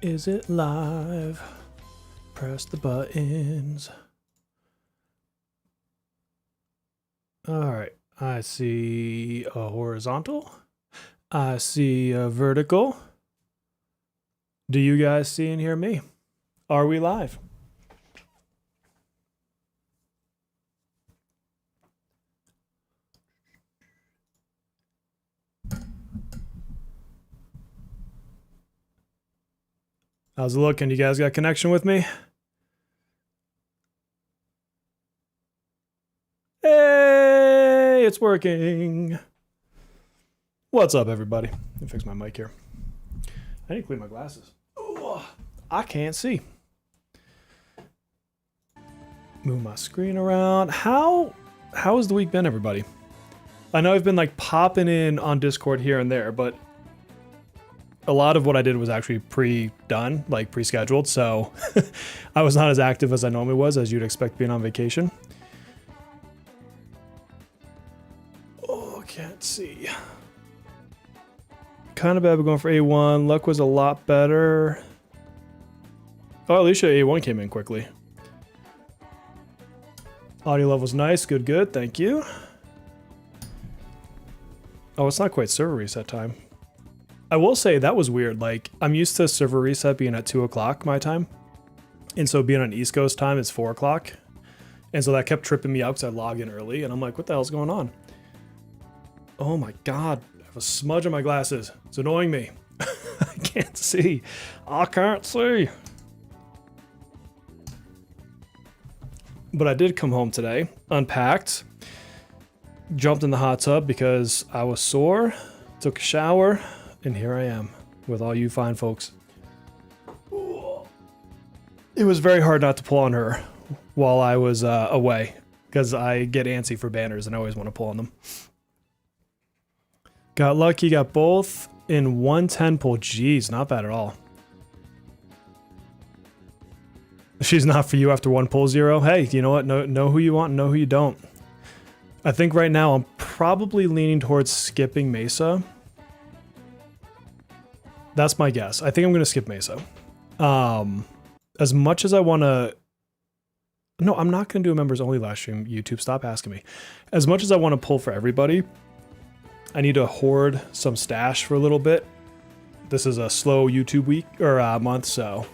Is it live? Press the buttons. All right, I see a horizontal. I see a vertical. Do you guys see and hear me? Are we live? How's it looking? You guys got connection with me? Hey, it's working. What's up, everybody? Let me fix my mic here. I need to clean my glasses. Ooh, I can't see. Move my screen around. How has the week been, everybody? I know I've been like popping in on Discord here and there, but a lot of what I did was actually pre-done, like pre-scheduled, so I was not as active as I normally was, as you'd expect being on vacation. Oh, can't see. Kind of bad, we're going for A1. Luck was a lot better. Oh, at least A1 came in quickly. Audio level's nice, good, thank you. Oh, it's not quite server reset time. I will say that was weird. Like, I'm used to server reset being at 2 o'clock my time. And so being on East Coast time, it's 4 o'clock. And so that kept tripping me out because I logged in early. And I'm like, what the hell's going on? Oh my God. I have a smudge on my glasses. It's annoying me. I can't see. I can't see. But I did come home today, unpacked, jumped in the hot tub because I was sore, took a shower, and here I am with all you fine folks. It was very hard not to pull on her while I was away because I get antsy for banners and I always want to pull on them. Got lucky, got both in 110 pull. Jeez, not bad at all. She's not for you after 1 pull 0. Hey, you know what? Know who you want and know who you don't. I think right now I'm probably leaning towards skipping Mesa. That's my guess. I think I'm going to skip Mesa. As much as I want to... No, I'm not going to do a members only live stream. YouTube, stop asking me. As much as I want to pull for everybody, I need to hoard some stash for a little bit. This is a slow YouTube week or month, so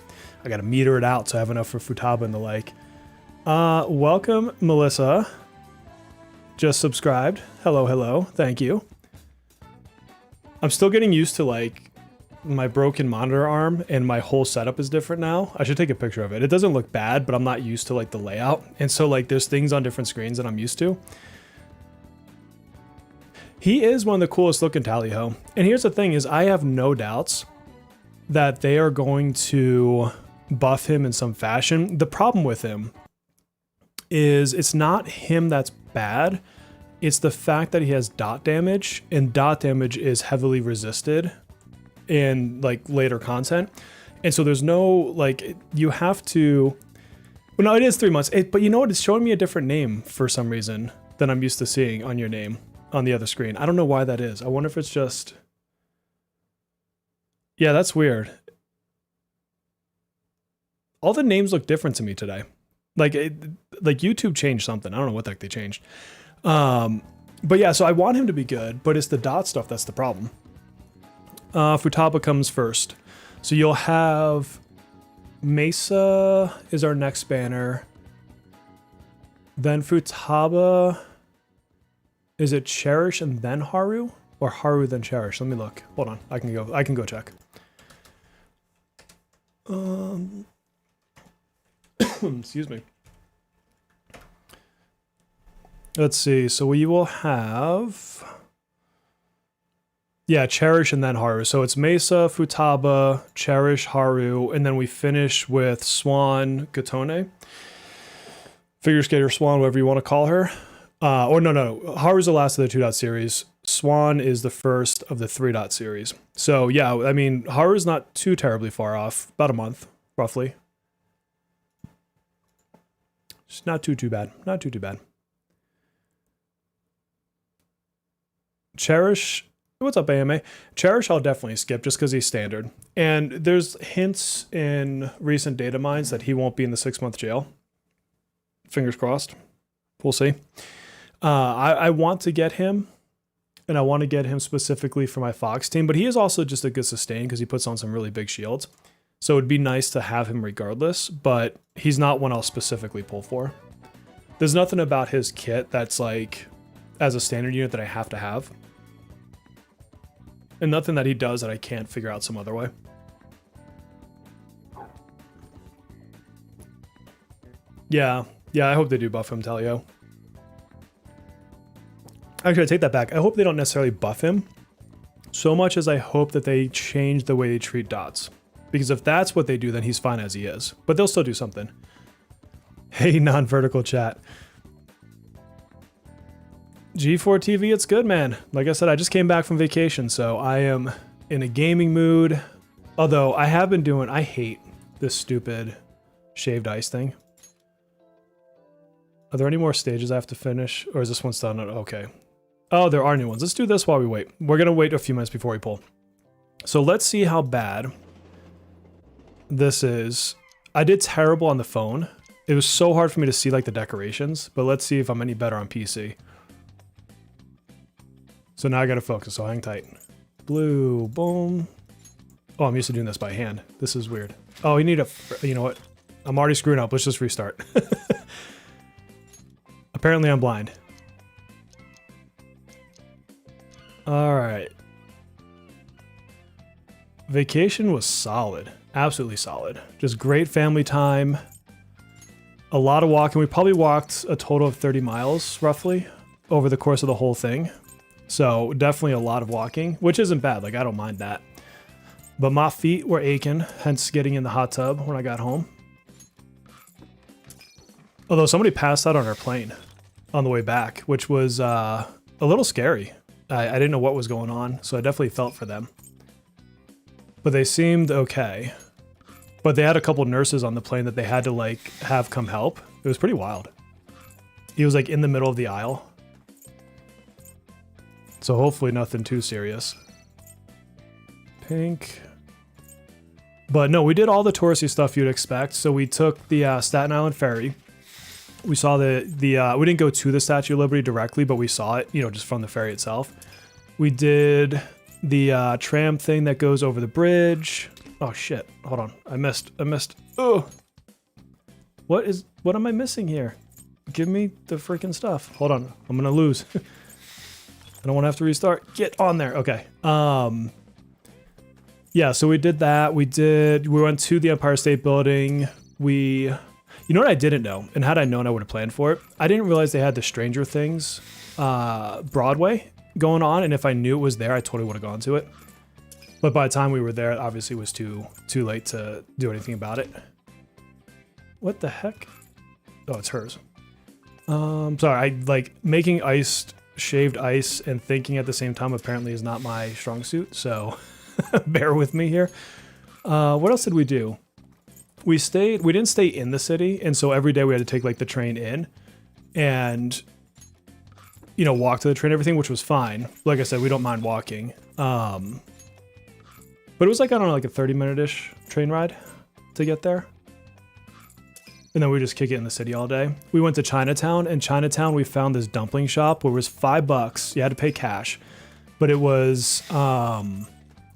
I got to meter it out so I have enough for Futaba and the like. Welcome, Melissa. Just subscribed. Hello. Thank you. I'm still getting used to like my broken monitor arm and my whole setup is different now. I should take a picture of it. It doesn't look bad, but I'm not used to like the layout. And so like there's things on different screens that I'm used to. He is one of the coolest looking Tally-Ho. And here's the thing is I have no doubts that they are going to buff him in some fashion. The problem with him is it's not him that's bad. It's the fact that he has dot damage, and dot damage is heavily resisted in like later content. And so there's no like you have to, well, no, it is 3 months, but you know what? It's showing me a different name for some reason than I'm used to seeing on your name on the other screen. I don't know why that is. I wonder if it's just, yeah, that's weird. All the names look different to me today. Like YouTube changed something. I don't know what the heck they changed. But yeah, so I want him to be good, but it's the dot stuff that's the problem. Futaba comes first. So you'll have Mesa is our next banner. Then Futaba, is it Cherish and then Haru? Or Haru then Cherish? Let me look. Hold on. I can go check. Excuse me. Let's see. So we will have, yeah, Cherish and then Haru. So it's Mesa, Futaba, Cherish, Haru, and then we finish with Swan, Gatone. Figure Skater Swan, whatever you want to call her. Or no. Haru's the last of the 2-dot series. Swan is the first of the 3-dot series. So yeah, I mean, Haru's not too terribly far off. About a month, roughly. It's not too bad. Not too bad. Cherish What's up, AMA? Cherish I'll definitely skip just because he's standard. And there's hints in recent data mines that he won't be in the 6-month jail. Fingers crossed. We'll see. I want to get him, and I want to get him specifically for my Fox team, but he is also just a good sustain because he puts on some really big shields. So it'd be nice to have him regardless, but he's not one I'll specifically pull for. There's nothing about his kit that's like, as a standard unit that I have to have. And nothing that he does that I can't figure out some other way. Yeah, I hope they do buff him, Telio. Actually, I take that back. I hope they don't necessarily buff him so much as I hope that they change the way they treat dots. Because if that's what they do, then he's fine as he is. But they'll still do something. Hey, non-vertical chat. G4 TV, it's good, man. Like I said, I just came back from vacation, so I am in a gaming mood. Although I have been doing, I hate this stupid shaved ice thing. Are there any more stages I have to finish? Or is this one done? Okay. Oh, there are new ones. Let's do this while we wait. We're going to wait a few minutes before we pull. So let's see how bad this is. I did terrible on the phone. It was so hard for me to see like the decorations, but let's see if I'm any better on PC. So now I got to focus, so hang tight. Blue, boom. Oh, I'm used to doing this by hand. This is weird. Oh, you need a, you know what? I'm already screwing up. Let's just restart. Apparently I'm blind. All right. Vacation was solid. Absolutely solid. Just great family time. A lot of walking. We probably walked a total of 30 miles, roughly, over the course of the whole thing. So definitely a lot of walking, which isn't bad. Like, I don't mind that. But my feet were aching, hence getting in the hot tub when I got home. Although somebody passed out on our plane on the way back, which was a little scary. I didn't know what was going on, so I definitely felt for them. But they seemed okay. But they had a couple nurses on the plane that they had to like have come help. It was pretty wild. He was like in the middle of the aisle. So hopefully nothing too serious. Pink. But no, we did all the touristy stuff you'd expect. So we took the Staten Island ferry. We saw we didn't go to the Statue of Liberty directly, but we saw it, you know, just from the ferry itself. We did the tram thing that goes over the bridge. Oh shit, hold on. I missed. Oh, what am I missing here? Give me the freaking stuff. Hold on, I'm gonna lose. I don't want to have to restart. Get on there. Okay. Yeah, so we did that. We went to the Empire State Building. You know what I didn't know, and had I known, I would have planned for it. I didn't realize they had the Stranger Things Broadway going on, and if I knew it was there, I totally would have gone to it. But by the time we were there, it obviously was too late to do anything about it. What the heck? Oh, it's hers. Sorry, I like making shaved ice and thinking at the same time apparently is not my strong suit, so bear with me here. What else did we do? We didn't stay in the city, and so every day we had to take like the train in and, you know, walk to the train and everything, which was fine. Like I said, we don't mind walking. But it was like, I don't know, like a 30-minute-ish train ride to get there. And then we just kick it in the city all day. We went to Chinatown, and Chinatown we found this dumpling shop where it was $5. You had to pay cash, but it was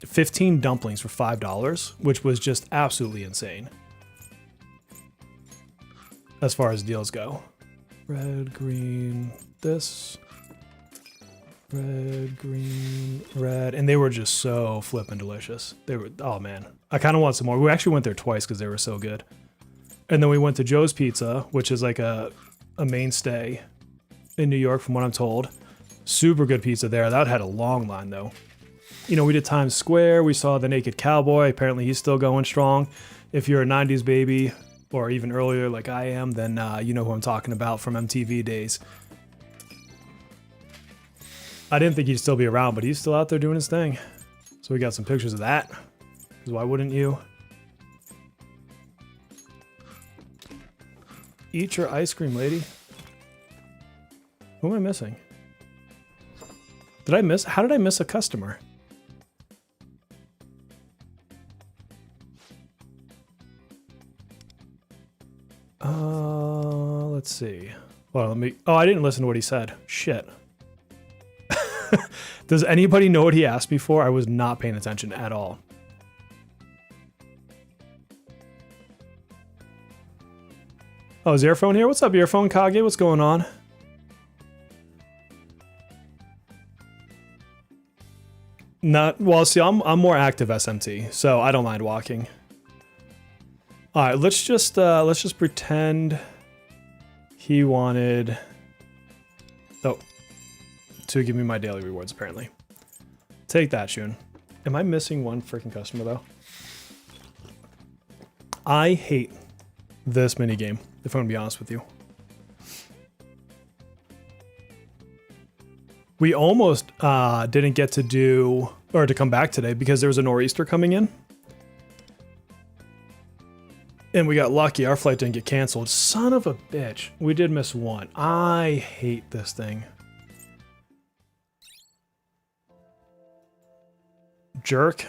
15 dumplings for $5, which was just absolutely insane. As far as deals go. Red, green, this. Red, green, red. And they were just so flippin' delicious. They were, oh man. I kind of want some more. We actually went there twice because they were so good. And then we went to Joe's Pizza, which is like a mainstay in New York from what I'm told. Super good pizza there. That had a long line though. You know, we did Times Square. We saw the Naked Cowboy. Apparently he's still going strong. If you're a 90s baby, or even earlier like I am, then you know who I'm talking about from MTV days. I didn't think he'd still be around, but he's still out there doing his thing. So we got some pictures of that. Because why wouldn't you? Eat your ice cream, lady. Who am I missing? How did I miss a customer? Let's see. Well, let me. Oh, I didn't listen to what he said. Shit. Does anybody know what he asked me for? I was not paying attention at all. Oh, is Earphone here? What's up, Earphone Kage? What's going on? Not well. See, I'm more active SMT, so I don't mind walking. All right, let's just pretend he wanted to give me my daily rewards. Apparently, take that, Shun. Am I missing one freaking customer though? I hate this mini game. If I'm gonna be honest with you, we almost didn't get to do or to come back today because there was a nor'easter coming in. And we got lucky. Our flight didn't get canceled. Son of a bitch. We did miss one. I hate this thing. Jerk.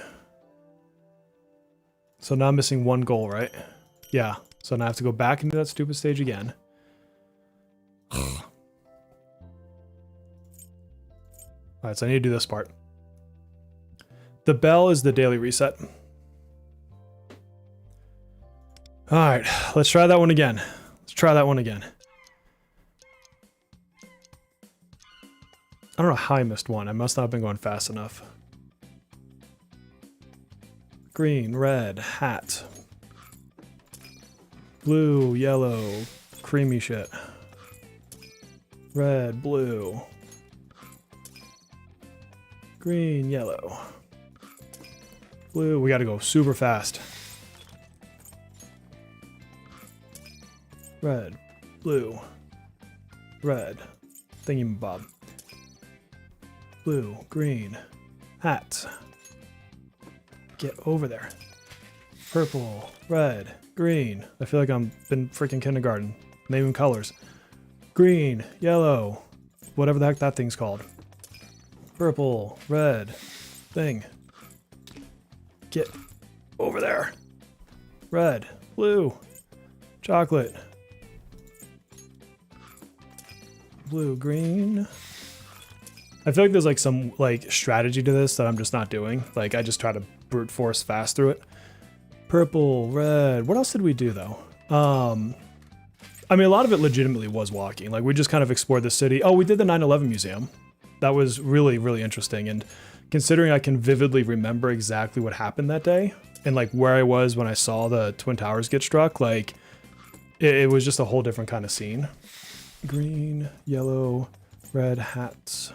So now I'm missing one goal, right? Yeah. So now I have to go back into that stupid stage again. Alright, so I need to do this part. The bell is the daily reset. Alright, let's try that one again. Let's try that one again. I don't know how I missed one. I must not have been going fast enough. Green, red, hat. Blue, yellow, creamy shit. Red, blue. Green, yellow. Blue, we gotta go super fast. Red, blue, red, thingy-bob. Blue, green, hat. Get over there. Purple, red, green. I feel like I'm been freaking kindergarten. Naming colors. Green, yellow, whatever the heck that thing's called. Purple, red, thing. Get over there. Red, blue, chocolate. Blue, green. I feel like there's like some like strategy to this that I'm just not doing. Like I just try to brute force fast through it. Purple, red. What else did we do though? I mean, a lot of it legitimately was walking. Like we just kind of explored the city. Oh, we did the 9/11 museum. That was really, really interesting. And considering I can vividly remember exactly what happened that day and like where I was when I saw the Twin Towers get struck, like it was just a whole different kind of scene. Green, yellow, red hats.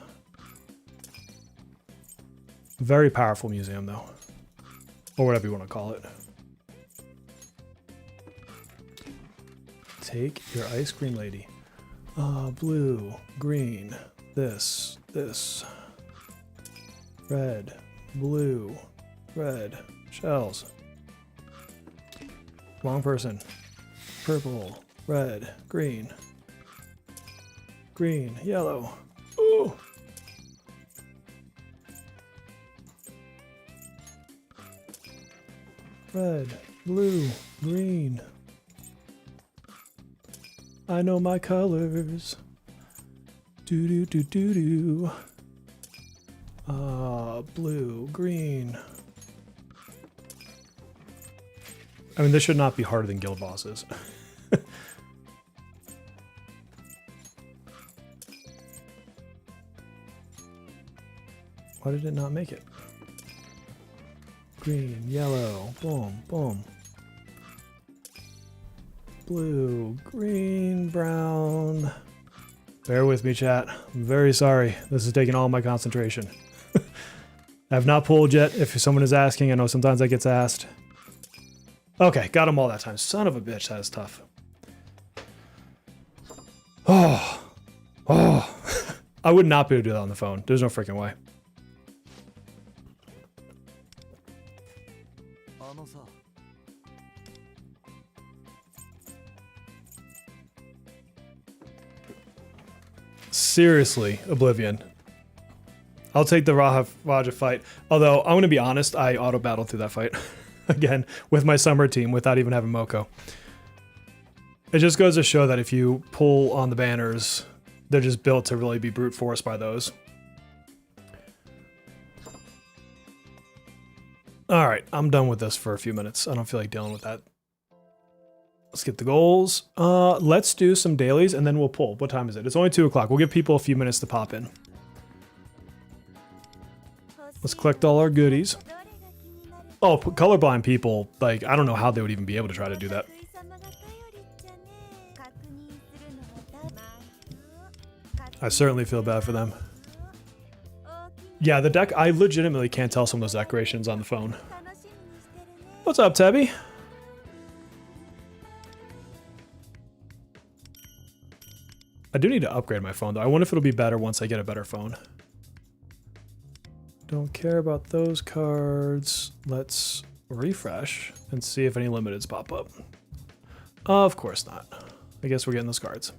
Very powerful museum though. Or whatever you want to call it. Take your ice cream lady. Blue, green, this. Red, blue, red, shells. Wrong person. Purple, red, green. Green, yellow. Ooh. Red, blue, green. I know my colors. Do do do do do. Blue, green. I mean, this should not be harder than guild bosses. Why did it not make it? Green, yellow, boom, boom. Blue, green, brown. Bear with me, chat. I'm very sorry. This is taking all my concentration. I have not pulled yet. If someone is asking, I know sometimes that gets asked. Okay, got them all that time. Son of a bitch, that is tough. Oh. I would not be able to do that on the phone. There's no freaking way. Seriously, Oblivion. I'll take the Raja fight. Although, I'm going to be honest, I auto-battled through that fight. Again, with my summer team, without even having Moko. It just goes to show that if you pull on the banners, they're just built to really be brute force by those. All right, I'm done with this for a few minutes. I don't feel like dealing with that. Let's get the goals. Let's do some dailies and then we'll pull. What time is it? It's only 2 o'clock. We'll give people a few minutes to pop in. Let's collect all our goodies. Oh, colorblind people, like, I don't know how they would even be able to try to do that. I certainly feel bad for them. Yeah, the deck, I legitimately can't tell some of those decorations on the phone. What's up, Tabby? I do need to upgrade my phone, though. I wonder if it'll be better once I get a better phone. Don't care about those cards. Let's refresh and see if any limiteds pop up. Of course not. I guess we're getting those cards.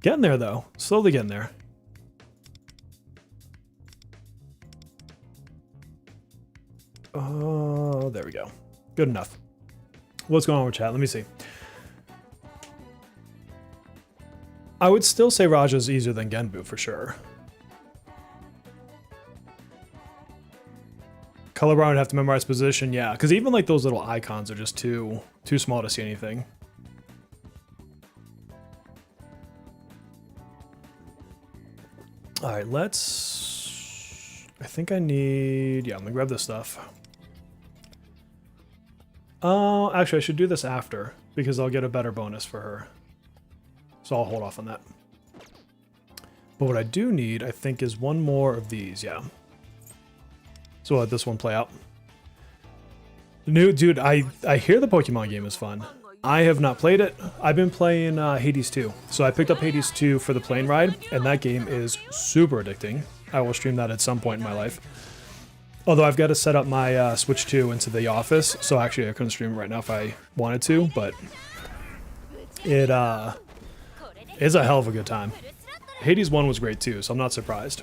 Getting there, though. Slowly getting there. Oh, there we go. Good enough. What's going on with chat? Let me see. I would still say Raja's easier than Genbu for sure. Colorblind would have to memorize position, yeah, because even like those little icons are just too small to see anything. All right, let's. I think I need. Yeah, I'm gonna grab this stuff. Oh, actually, I should do this after because I'll get a better bonus for her. So I'll hold off on that. But what I do need, I think, is one more of these. Yeah. So we'll let this one play out. Dude, I hear the Pokemon game is fun. I have not played it. I've been playing Hades 2. So I picked up Hades 2 for the plane ride, and that game is super addicting. I will stream that at some point in my life. Although I've got to set up my Switch 2 into the office, so actually I couldn't stream it right now if I wanted to, but it is a hell of a good time. Hades 1 was great too, so I'm not surprised.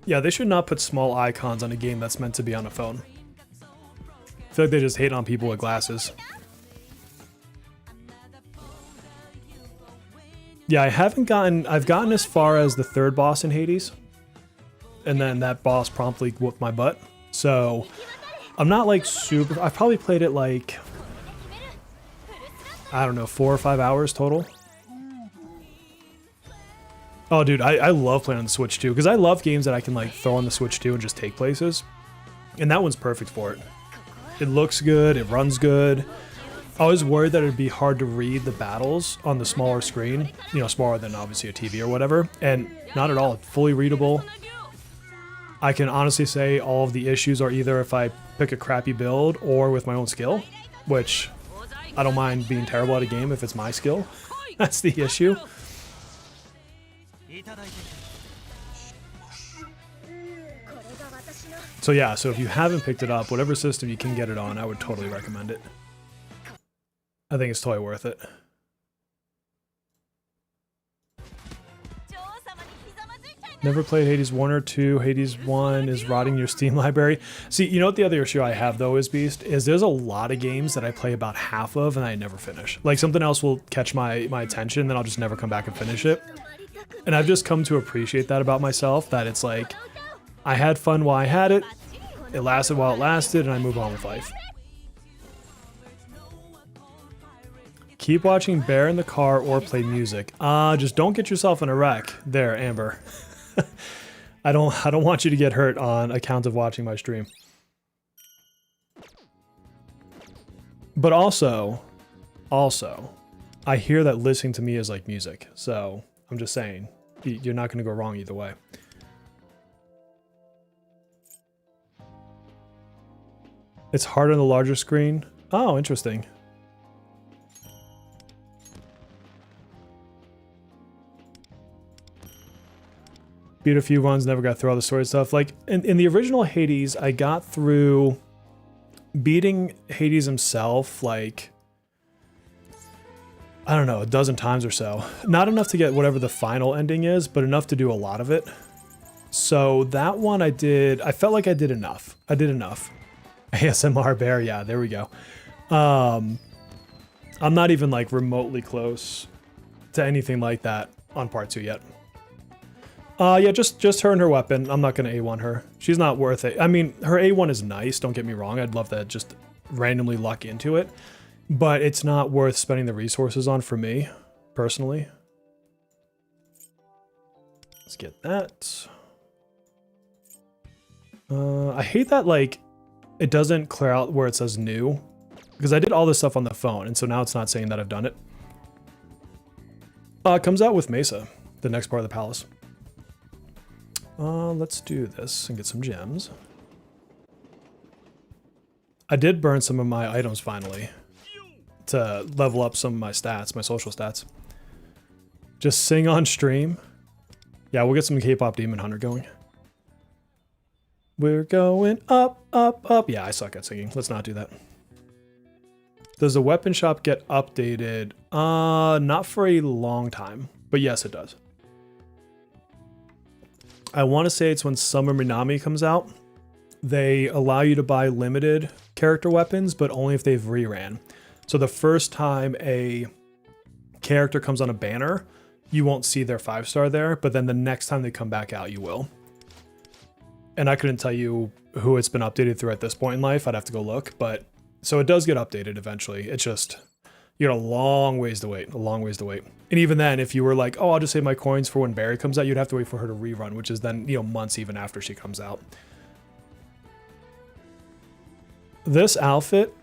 Yeah, they should not put small icons on a game that's meant to be on a phone. I feel like they just hate on people with glasses. Yeah, I've gotten as far as the 3rd boss in Hades. And then that boss promptly whooped my butt. So, I'm not like super, I've probably played it like, I don't know, 4 or 5 hours total. Oh, dude, I love playing on the Switch 2 because I love games that I can like throw on the Switch 2 and just take places. And that one's perfect for it. It looks good, it runs good. I was worried that it'd be hard to read the battles on the smaller screen, you know, smaller than obviously a TV or whatever, and not at all. It's fully readable. I can honestly say all of the issues are either if I pick a crappy build or with my own skill, which I don't mind being terrible at a game if it's my skill. That's the issue. So yeah, so if you haven't picked it up, whatever system you can get it on, I would totally recommend it. I think it's totally worth it. Never played Hades 1 or 2. Hades 1 is rotting your Steam library. See, you know what the other issue I have though is, Beast, is there's a lot of games that I play about half of and I never finish. Like something else will catch my attention, then I'll just never come back and finish it. And I've just come to appreciate that about myself, that it's like, I had fun while I had it, it lasted while it lasted, and I move on with life. Keep watching Bear in the car or play music. Just don't get yourself in a wreck. There, Amber. I don't want you to get hurt on account of watching my stream. But also, I hear that listening to me is like music, so I'm just saying, you're not going to go wrong either way. It's harder on the larger screen. Oh, interesting. Beat a few runs, never got through all the story stuff. Like, in the original Hades, I got through beating Hades himself, like, I don't know, a dozen times or so. Not enough to get whatever the final ending is, but enough to do a lot of it. So that one I felt like I did enough. I did enough. ASMR bear, yeah, there we go. I'm not even like remotely close to anything like that on part 2 yet. Yeah, just her and her weapon. I'm not gonna A1 her. She's not worth it. I mean, her A1 is nice, don't get me wrong. I'd love to just randomly luck into it. But it's not worth spending the resources on for me, personally. Let's get that. I hate that, like, it doesn't clear out where it says new. Because I did all this stuff on the phone, and so now it's not saying that I've done it. It comes out with Mesa, the next part of the palace. Let's do this and get some gems. I did burn some of my items finally to level up some of my stats, my social stats. Just sing on stream. Yeah, we'll get some K-pop Demon Hunter going. We're going up, up, up. Yeah, I suck at singing. Let's not do that. Does the weapon shop get updated? Not for a long time, but yes, it does. I want to say it's when Summer Minami comes out. They allow you to buy limited character weapons, but only if they've reran. So the first time a character comes on a banner, you won't see their 5-star there, but then the next time they come back out, you will. And I couldn't tell you who it's been updated through at this point in life. I'd have to go look, but so it does get updated eventually. It's just, you got a long ways to wait, a long ways to wait. And even then, if you were like, oh, I'll just save my coins for when Barry comes out, you'd have to wait for her to rerun, which is then, you know, months even after she comes out. This outfit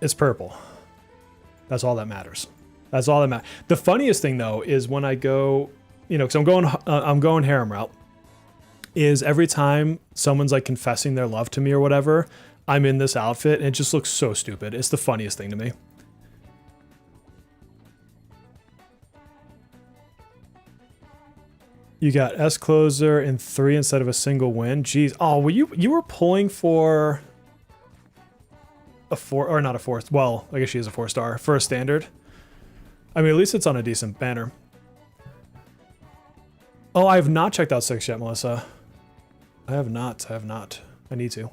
is purple. That's all that matters. That's all that matters. The funniest thing though is when I go, you know, because I'm going harem route, is every time someone's like confessing their love to me or whatever, I'm in this outfit and it just looks so stupid. It's the funniest thing to me. You got S closer in 3 instead of a single win. Jeez. Oh, well, you were pulling for a 4, or not a 4. Well, I guess she is a 4-star for a standard. I mean, at least it's on a decent banner. Oh, I have not checked out 6 yet, Melissa. I have not. I need to.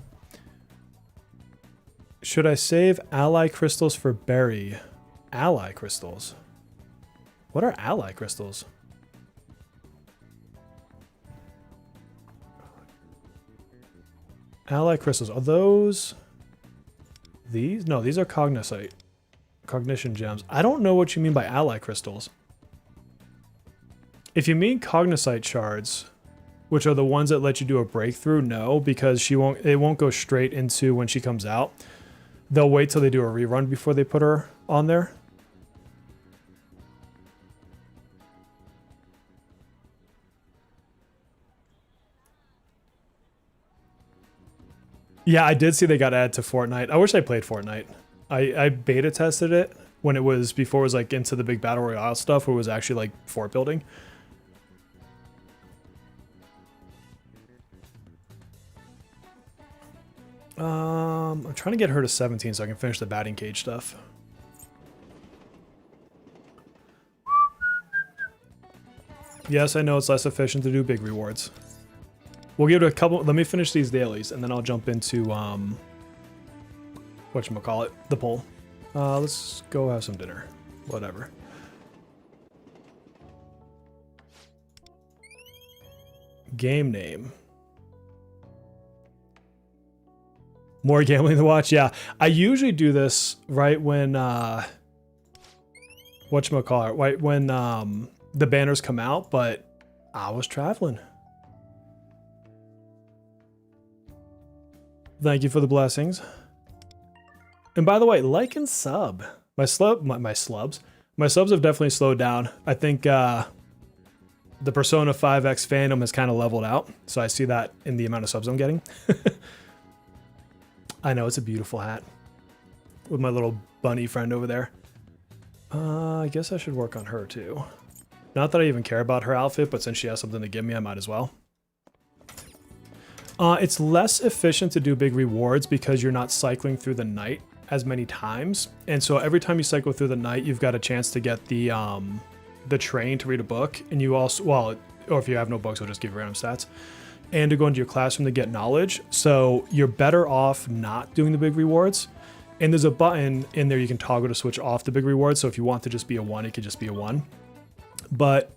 Should I save ally crystals for Berry? Ally crystals? What are ally crystals? Ally crystals. Are those these? No, these are cognition gems. I don't know what you mean by ally crystals. If you mean cognosite shards, which are the ones that let you do a breakthrough, no, because it won't go straight into when she comes out. They'll wait till they do a rerun before they put her on there. Yeah, I did see they got added to Fortnite. I wish I played Fortnite. I beta tested it when it was before it was like into the big battle royale stuff where it was actually like fort building. I'm trying to get her to 17 so I can finish the batting cage stuff. Yes, I know it's less efficient to do big rewards. We'll give it a couple. Let me finish these dailies and then I'll jump into whatchamacallit, the poll. Let's go have some dinner. Whatever. Game name. More gambling to watch? Yeah. I usually do this right when whatchamacallit, right when the banners come out, but I was traveling. Thank you for the blessings. And by the way, like and sub. My subs have definitely slowed down. I think the Persona 5X fandom has kind of leveled out. So I see that in the amount of subs I'm getting. I know, it's a beautiful hat. With my little bunny friend over there. I guess I should work on her too. Not that I even care about her outfit, but since she has something to give me, I might as well. It's less efficient to do big rewards because you're not cycling through the night as many times. And so every time you cycle through the night, you've got a chance to get the train to read a book. And you also, well, or if you have no books, I'll just give you random stats. and to go into your classroom to get knowledge. So you're better off not doing the big rewards. And there's a button in there you can toggle to switch off the big rewards. So if you want to just be a 1, it could just be a 1. But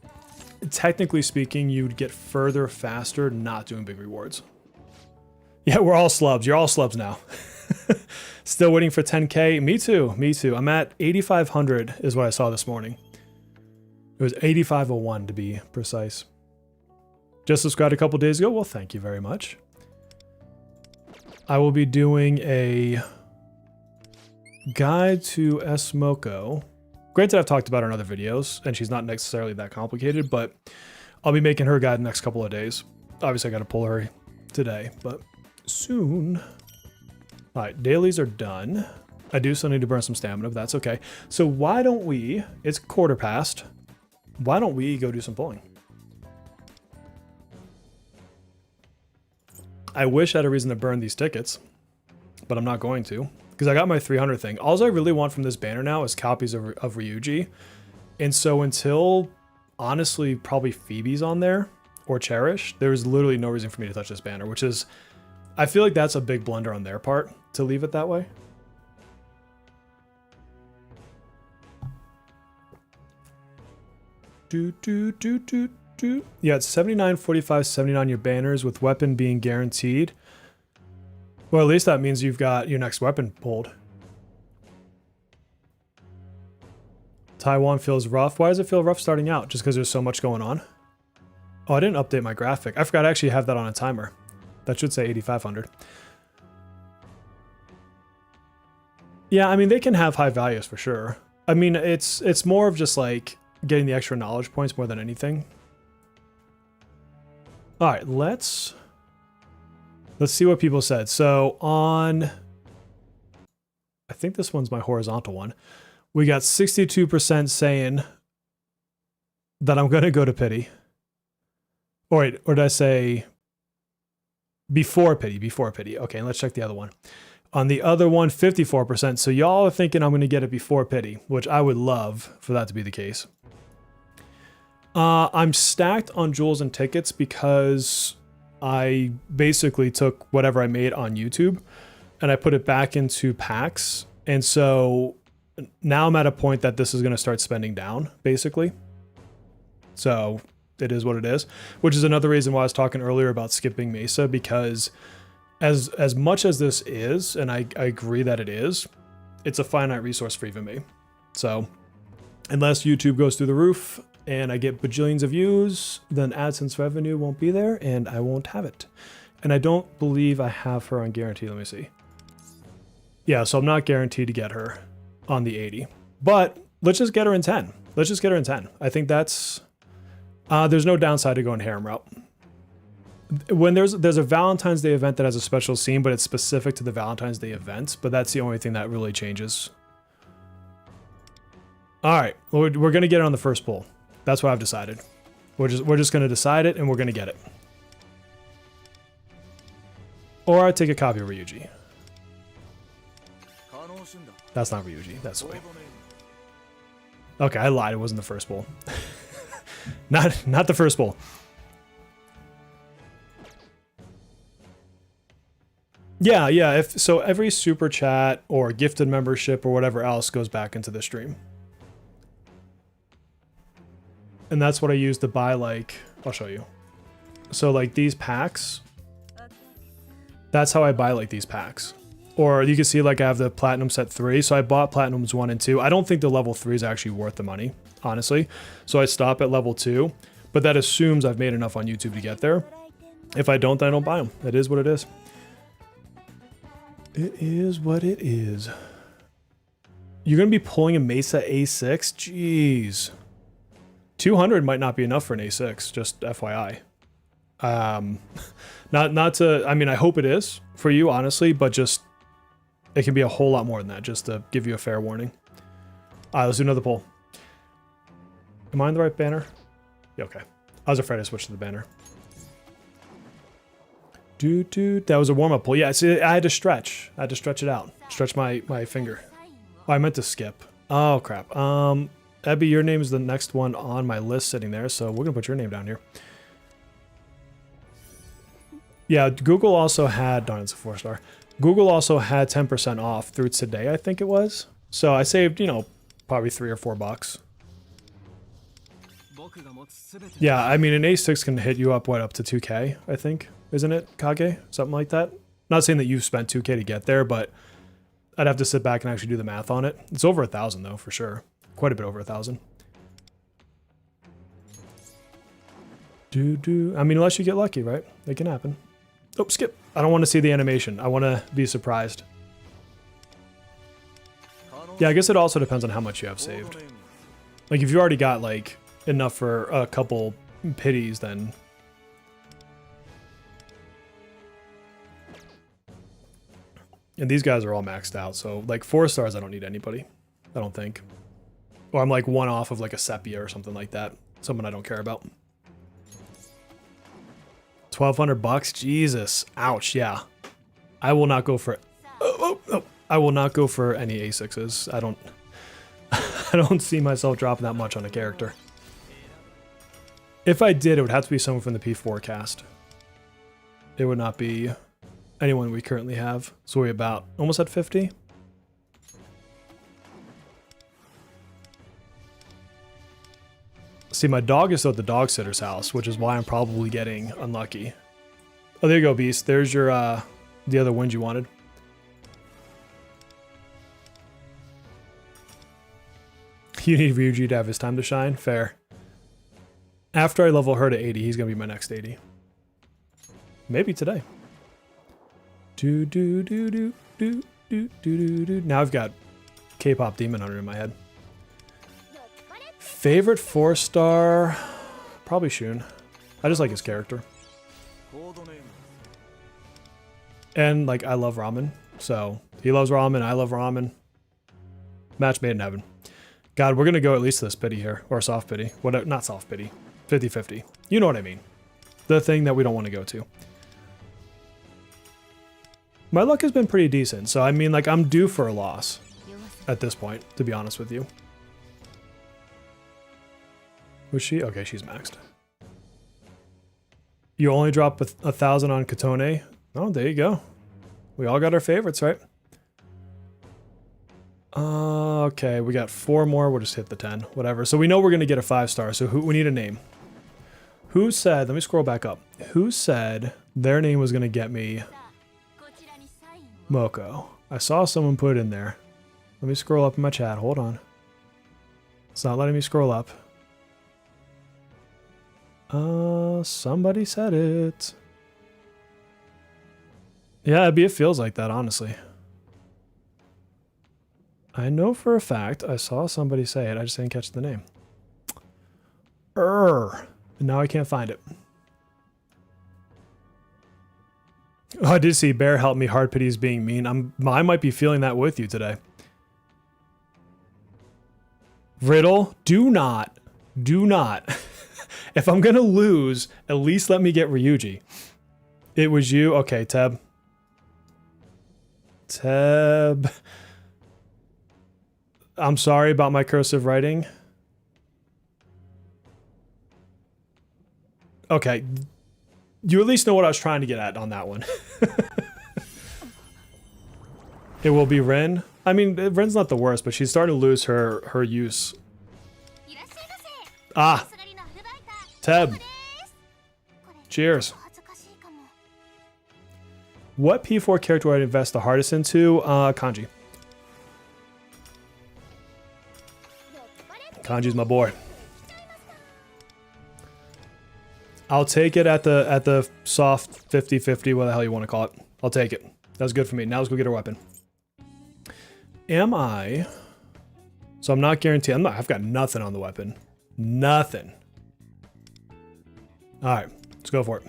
technically speaking, you'd get further faster not doing big rewards. Yeah, we're all slubs. You're all slubs now. Still waiting for 10K. Me too. Me too. I'm at 8,500 is what I saw this morning. It was 8,501 to be precise. Just subscribed a couple days ago. Well, thank you very much. I will be doing a guide to Tomoko. Granted, I've talked about her in other videos, and she's not necessarily that complicated, but I'll be making her guide the next couple of days. Obviously, I got to pull her today, but soon. All right, dailies are done. I do still need to burn some stamina, but that's okay. So why don't we, it's 1:15, why don't we go do some pulling? I wish I had a reason to burn these tickets, but I'm not going to, because I got my 300 thing. All I really want from this banner now is copies of Ryuji. And so until, honestly, probably Phoebe's on there, or Cherish, there's literally no reason for me to touch this banner, which is, I feel like that's a big blunder on their part, to leave it that way. Yeah, it's 79, 45, 79 your banners with weapon being guaranteed. Well, at least that means you've got your next weapon pulled. Taiwan feels rough. Why does it feel rough starting out? Just because there's so much going on? Oh, I didn't update my graphic. I forgot I actually have that on a timer. That should say 8,500. Yeah, I mean, they can have high values for sure. I mean, it's more of just like getting the extra knowledge points more than anything. All right, let's see what people said. So on, I think this one's my horizontal one. We got 62% saying that I'm going to go to pity. Or wait, or did I say before pity? Before pity. Okay, let's check the other one. On the other one, 54%. So y'all are thinking I'm going to get it before pity, which I would love for that to be the case. I'm stacked on jewels and tickets because I basically took whatever I made on YouTube and I put it back into packs. And so now I'm at a point that this is going to start spending down, basically. So it is what it is, which is another reason why I was talking earlier about skipping Mesa, because as much as this is, and I agree that it is, it's a finite resource for even me. So unless YouTube goes through the roof and I get bajillions of views, then AdSense revenue won't be there and I won't have it. And I don't believe I have her on guarantee. Let me see. Yeah, so I'm not guaranteed to get her on the 80, but let's just get her in 10. Let's just get her in 10. I think that's, there's no downside to going harem route. When there's a Valentine's Day event that has a special scene, but it's specific to the Valentine's Day event, but that's the only thing that really changes. All right, we're going to get it on the first pull. That's what I've decided. We're just going to decide it and we're going to get it. Or I take a copy of Ryuji. That's not Ryuji, that's Soy. Okay, I lied, it wasn't the first pull. not the first pull. Yeah, if so every super chat or gifted membership or whatever else goes back into the stream. And that's what I use to buy, like, I'll show you. So like these packs, that's how I buy like these packs. Or you can see like I have the platinum set 3. So I bought platinums 1 and 2. I don't think the level 3 is actually worth the money, honestly. So I stop at level 2, but that assumes I've made enough on YouTube to get there. If I don't, then I don't buy them. It is what it is. It is what it is. You're going to be pulling a Mesa A6? Jeez. 200 might not be enough for an A6, just FYI. Not to, I mean, I hope it is for you, honestly, but just, it can be a whole lot more than that, just to give you a fair warning. All right, let's do another pull. Am I on the right banner? Yeah, okay. I was afraid I switched to the banner. That was a warm-up pull. Yeah, see, I had to stretch. I had to stretch it out. Stretch my finger. Oh, I meant to skip. Oh, crap. Abby, your name is the next one on my list sitting there, so we're going to put your name down here. Yeah, Google also had, darn, it's a 4-star. Google also had 10% off through today, I think it was. So I saved, you know, probably $3 or $4. Yeah, I mean, an A6 can hit you up, what, up to 2K, I think, isn't it, Kage? Something like that. Not saying that you've spent 2K to get there, but I'd have to sit back and actually do the math on it. It's over 1,000 though, for sure. Quite a bit over 1,000. I mean, unless you get lucky, right? It can happen. Oh, skip. I don't want to see the animation. I want to be surprised. Yeah, I guess it also depends on how much you have saved. Like, if you already got, like, enough for a couple pities, then... And these guys are all maxed out, so, like, 4 stars, I don't need anybody. I don't think. Or I'm, like, one off of, like, a Sepia or something like that. Someone I don't care about. 1,200 bucks? Jesus. Ouch, yeah. I will not go for... I will not go for any A6s. I don't... I don't see myself dropping that much on a character. If I did, it would have to be someone from the P4 cast. It would not be anyone we currently have. So we're about almost at 50. See, my dog is still at the dog sitter's house, which is why I'm probably getting unlucky. Oh, there you go, Beast. There's your, the other ones you wanted. You need Ryuji to have his time to shine? Fair. After I level her to 80, he's going to be my next 80. Maybe today. Now I've got K-pop Demon Hunter in my head. Favorite 4-star? Probably Shun. I just like his character. And, like, I love ramen. So, he loves ramen, I love ramen. Match made in heaven. God, we're going to go at least to this pity here. Or soft pity. What? Not soft pity. 50-50. You know what I mean. The thing that we don't want to go to. My luck has been pretty decent. So, I mean, like, I'm due for a loss. At this point, to be honest with you. Was she? Okay, she's maxed. You only drop 1,000 on Katone. Oh, there you go. We all got our favorites, right? Okay, we got 4 more. We'll just hit the 10. Whatever. So we know we're going to get a 5-star. So we need a name. Who said... Let me scroll back up. Who said their name was going to get me... Moko? I saw someone put it in there. Let me scroll up in my chat. Hold on. It's not letting me scroll up. Somebody said it. Yeah, it feels like that, honestly. I know for a fact I saw somebody say it. I just didn't catch the name. And now I can't find it. Oh, I did see Bear help me. Hard pity is being mean. I might be feeling that with you today. Riddle, do not. If I'm gonna lose, at least let me get Ryuji. It was you? Okay, Teb. I'm sorry about my cursive writing. Okay. You at least know what I was trying to get at on that one. It will be Rin. I mean, Rin's not the worst, but she's starting to lose her use. Ah! Teb. Cheers. What P4 character would I invest the hardest into? Kanji. Kanji's my boy. I'll take it at the soft 50-50, what the hell you want to call it. I'll take it. That's good for me. Now let's go get our weapon. Am I... So I'm not guaranteed. I've got nothing on the weapon. Nothing. Alright, let's go for it.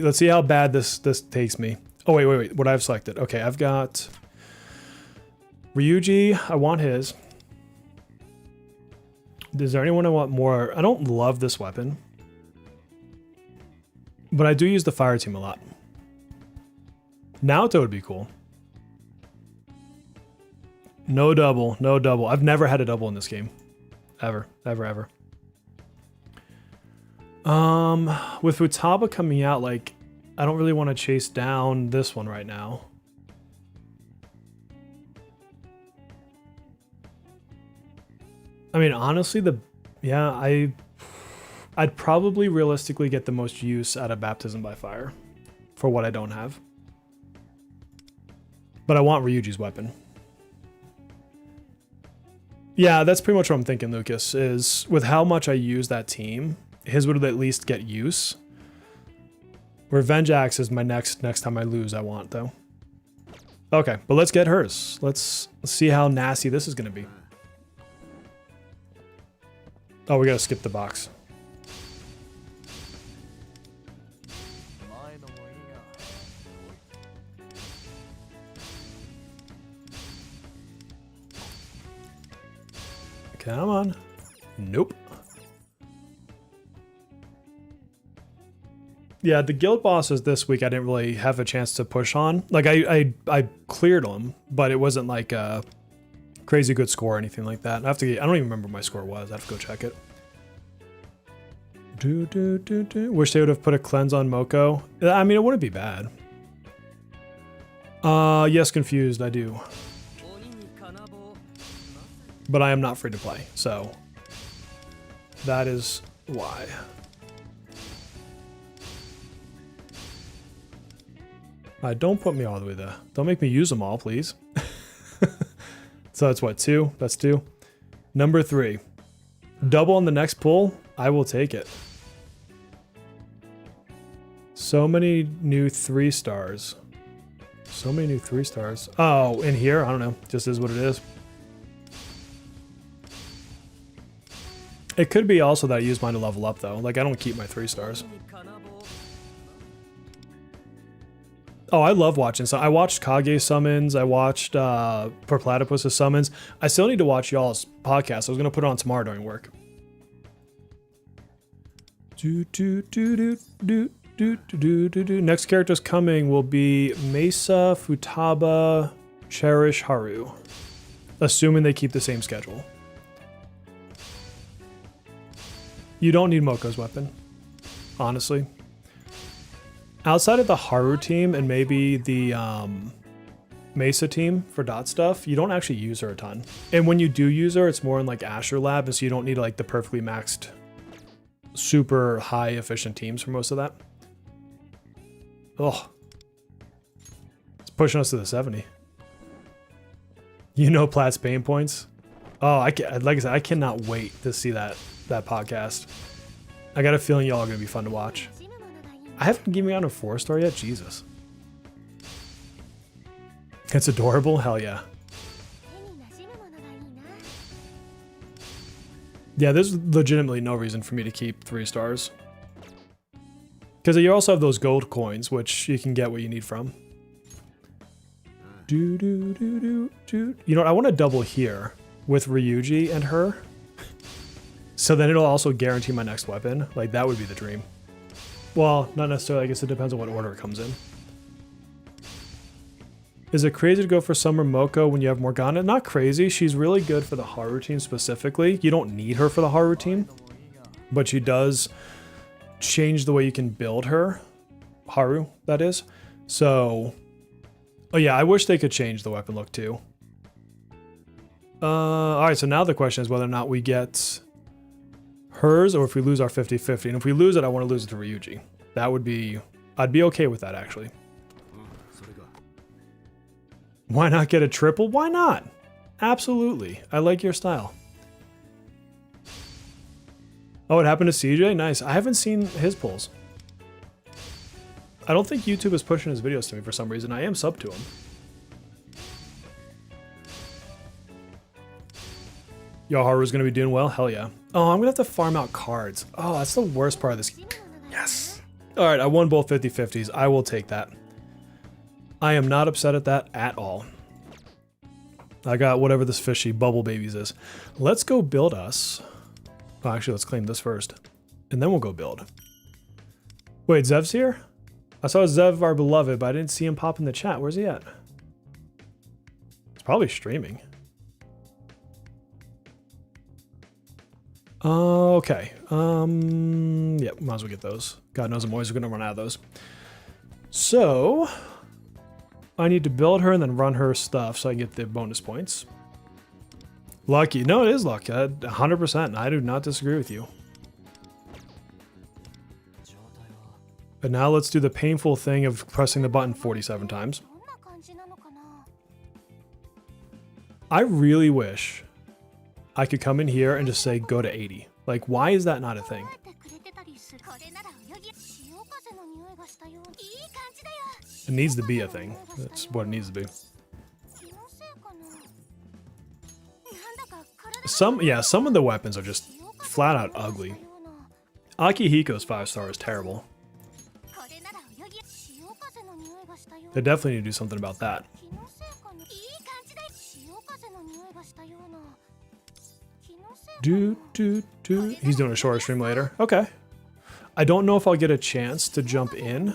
Let's see how bad this takes me. Oh, wait. What I've selected. Okay, I've got... Ryuji, I want his. Is there anyone I want more? I don't love this weapon. But I do use the fire team a lot. Naoto would be cool. No double. I've never had a double in this game. Ever. With Futaba coming out, like, I don't really want to chase down this one right now. I mean, honestly, I'd probably realistically get the most use out of Baptism by Fire for what I don't have. But I want Ryuji's weapon. Yeah, that's pretty much what I'm thinking, Lucas, is with how much I use that team, his would at least get use. Revenge Axe is my next time I lose I want, though. Okay, but let's get hers. Let's see how nasty this is going to be. Oh, we got to skip the box. Come on. Nope. Yeah, the guild bosses this week I didn't really have a chance to push on. Like I cleared them, but it wasn't like a crazy good score or anything like that. I don't even remember what my score was. I have to go check it. Wish they would have put a cleanse on Moko. I mean, it wouldn't be bad. Yes, confused, I do. But I am not free to play, so that is why. Don't put me all the way there. Don't make me use them all, please. So that's what, 2? That's 2. Number 3. Double on the next pull. I will take it. So many new 3 stars. So many new 3 stars. Oh, in here? I don't know. Just is what it is. It could be also that I use mine to level up, though. Like, I don't keep my 3 stars. Oh, I love watching. So I watched Kage summons. I watched Per Platypus' summons. I still need to watch y'all's podcast. I was going to put it on tomorrow during work. Next characters coming will be Mesa, Futaba, Cherish, Haru. Assuming they keep the same schedule. You don't need Moko's weapon, honestly. Outside of the Haru team and maybe the Mesa team for dot stuff, you don't actually use her a ton. And when you do use her, it's more in like Asher Lab, and so you don't need like the perfectly maxed, super high efficient teams for most of that. Oh, it's pushing us to the 70. You know Plat's pain points. Oh, like I said, I cannot wait to see that podcast. I got a feeling y'all are gonna be fun to watch. I haven't given out a 4-star yet. Jesus, it's adorable. Hell yeah. Yeah, there's legitimately no reason for me to keep 3 stars. Because you also have those gold coins, which you can get what you need from. You know what? I want to double here with Ryuji and her. So then it'll also guarantee my next weapon. Like, that would be the dream. Well, not necessarily. I guess it depends on what order it comes in. Is it crazy to go for Summer Moko when you have Morgana? Not crazy. She's really good for the Haru team specifically. You don't need her for the Haru team. But she does change the way you can build her. Haru, that is. So... oh yeah, I wish they could change the weapon look too. Alright, so now the question is whether or not we get hers or if we lose our 50-50. And if we lose it, I want to lose it to Ryuji. That would be... I'd be okay with that, actually. Why not get a triple? Why not? Absolutely. I like your style. Oh, it happened to CJ? Nice. I haven't seen his pulls. I don't think YouTube is pushing his videos to me for some reason. I am sub to him. Yo, Haru's gonna be doing well? Hell yeah. Oh, I'm gonna have to farm out cards. Oh, that's the worst part of this. Yes. All right, I won both 50-50s. I will take that. I am not upset at that at all. I got whatever this fishy bubble babies is. Let's go build us. Oh, actually, let's claim this first. And then we'll go build. Wait, Zev's here? I saw Zev, our beloved, but I didn't see him pop in the chat. Where's he at? He's probably streaming. Okay. Yep, might as well get those. God knows I'm always going to run out of those. So I need to build her and then run her stuff so I get the bonus points. Lucky. No, it is lucky. 100%. I do not disagree with you. But now let's do the painful thing of pressing the button 47 times. I really wish I could come in here and just say go to 80. Like, why is that not a thing? It needs to be a thing. That's what it needs to be. Some of the weapons are just flat out ugly. Akihiko's 5-star is terrible. They definitely need to do something about that. He's doing a shorter stream later. Okay. I don't know if I'll get a chance to jump in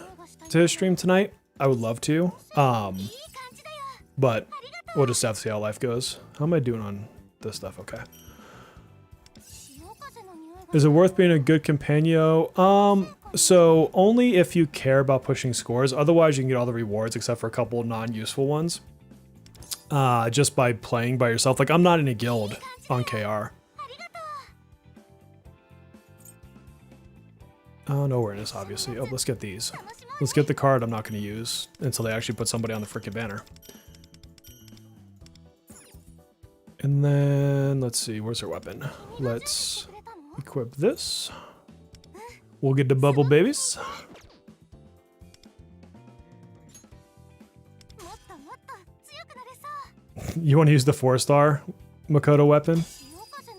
to his stream tonight. I would love to. But we'll just have to see how life goes. How am I doing on this stuff? Okay. Is it worth being a good companion? So only if you care about pushing scores. Otherwise, you can get all the rewards except for a couple of non-useful ones. Just by playing by yourself. Like, I'm not in a guild on KR. No awareness, obviously. Oh, let's get these. Let's get the card I'm not going to use until they actually put somebody on the freaking banner. And then, let's see, where's her weapon? Let's equip this. We'll get the bubble babies. You want to use the 4-star Makoto weapon?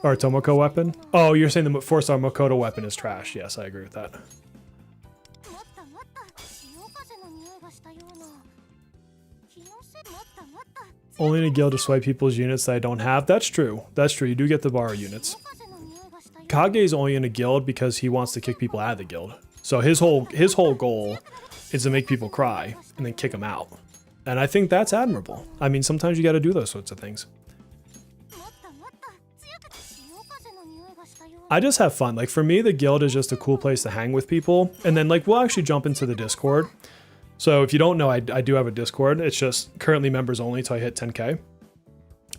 Or Tomoko weapon? Oh, you're saying the 4-star Makoto weapon is trash. Yes, I agree with that. Only in a guild to swipe people's units that I don't have. That's true. That's true. You do get to borrow units. Kage is only in a guild because he wants to kick people out of the guild. So his whole goal is to make people cry and then kick them out. And I think that's admirable. I mean, sometimes you got to do those sorts of things. I just have fun. Like, for me, the guild is just a cool place to hang with people. And then, like, we'll actually jump into the Discord. So if you don't know, I do have a Discord. It's just currently members only till I hit 10K.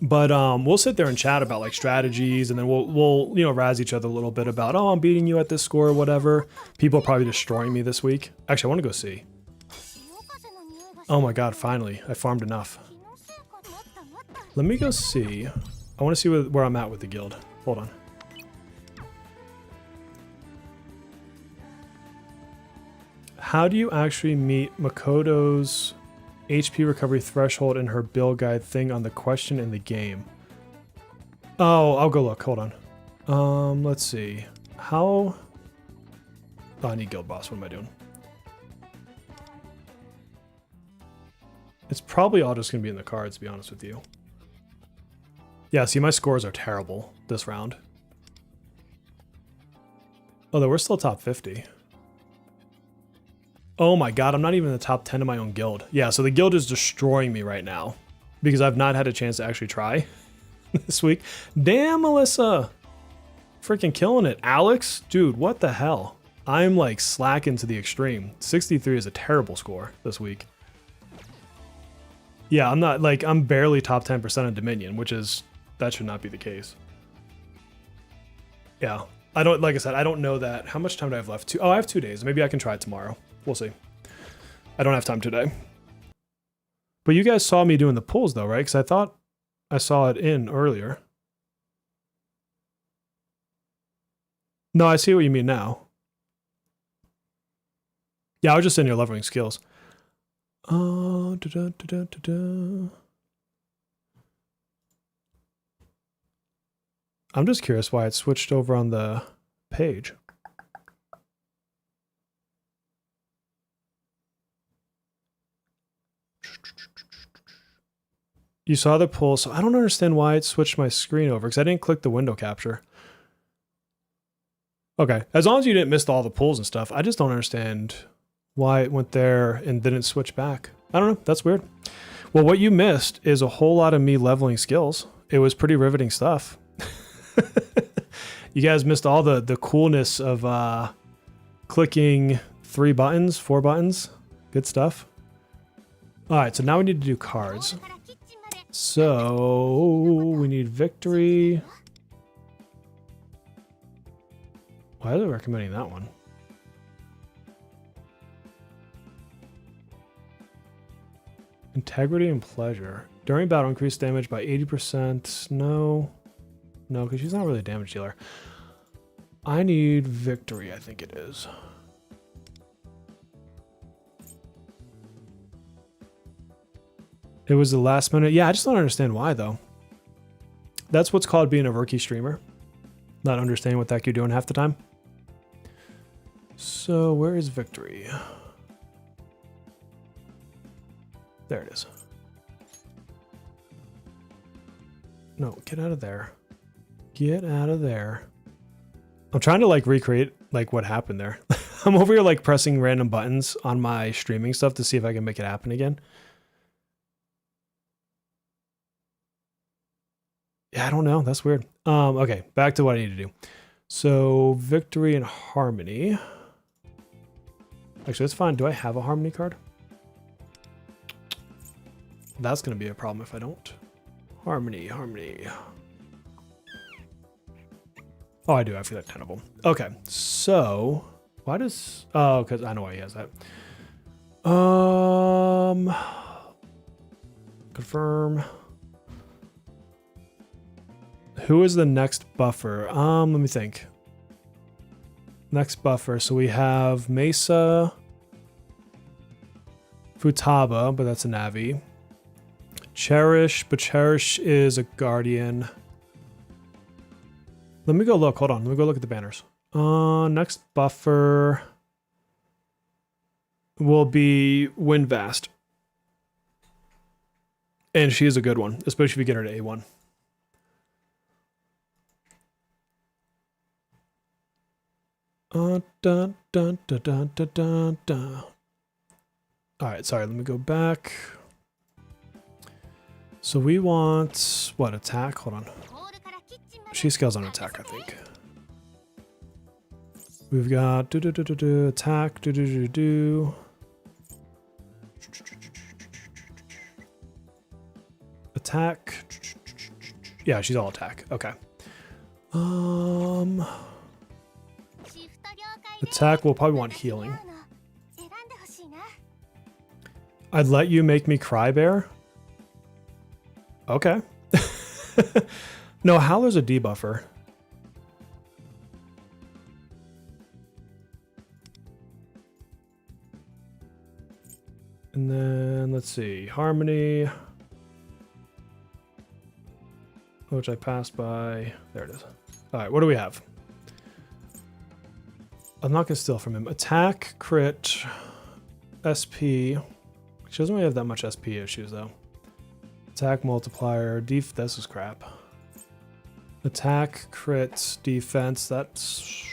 But we'll sit there and chat about, like, strategies. And then we'll you know, razz each other a little bit about, oh, I'm beating you at this score or whatever. People are probably destroying me this week. Actually, I want to go see. Oh my god, finally. I farmed enough. Let me go see. I want to see where I'm at with the guild. Hold on. How do you actually meet Makoto's HP recovery threshold in her build guide thing on the question in the game? Oh, I'll go look. Hold on. Let's see. How... Oh, I need guild boss. What am I doing? It's probably all just going to be in the cards, to be honest with you. Yeah, see, my scores are terrible this round. Although we're still top 50. Oh my god, I'm not even in the top 10 of my own guild. Yeah, so the guild is destroying me right now because I've not had a chance to actually try this week. Damn, Melissa. Freaking killing it. Alex, dude, what the hell? I'm like slacking to the extreme. 63 is a terrible score this week. Yeah, I'm not, like, I'm barely top 10% on Dominion, which is, that should not be the case. Yeah, I don't, like I said, I don't know that. How much time do I have left? Oh, I have 2 days. Maybe I can try it tomorrow. We'll see. I don't have time today. But you guys saw me doing the pulls though, right? Because I thought I saw it in earlier. No, I see what you mean now. Yeah, I was just in your leveling skills. I'm just curious why it switched over on the page. You saw the pull, so I don't understand why it switched my screen over, because I didn't click the window capture. Okay, as long as you didn't miss all the pulls and stuff, I just don't understand why it went there and didn't switch back. I don't know, that's weird. Well, what you missed is a whole lot of me leveling skills. It was pretty riveting stuff. You guys missed all the coolness of clicking 4 buttons. Good stuff. All right, so now we need to do cards. So we need victory. Why are they recommending that one? Integrity and pleasure. During battle, increase damage by 80%. No. No, because she's not really a damage dealer. I need victory, I think it is. It was the last minute. Yeah, I just don't understand why, though. That's what's called being a rookie streamer. Not understanding what the heck you're doing half the time. So, where is victory? There it is. No, get out of there. Get out of there. I'm trying to like recreate like what happened there. I'm over here like pressing random buttons on my streaming stuff to see if I can make it happen again. Yeah, I don't know. That's weird. Okay, back to what I need to do. So victory and harmony. Actually, that's fine. Do I have a harmony card? That's going to be a problem if I don't. Harmony. Oh, I do. I feel like 10 of them. Okay, so why does... Oh, because I know why he has that. Confirm. Who is the next buffer? Let me think. Next buffer. So we have Mesa, Futaba, but that's a Navi. Cherish, but Cherish is a Guardian. Let me go look. Hold on. Let me go look at the banners. Next buffer will be Windvast. And she is a good one, especially if you get her to A1. Dun, dun, dun, dun, dun, dun, dun. All right, sorry, let me go back. So we want, what, attack? Hold on. She scales on attack, I think. We've got attack, attack. Yeah, she's all attack. Okay. Attack will probably want healing. I'd let you make me cry, bear. Okay. No, Howler's a debuffer. And then let's see, Harmony, which I passed by. There it is. All right, what do we have? I'm not gonna steal from him. Attack, crit, SP. She doesn't really have that much SP issues though. Attack multiplier, this is crap. Attack, crit, defense, that's...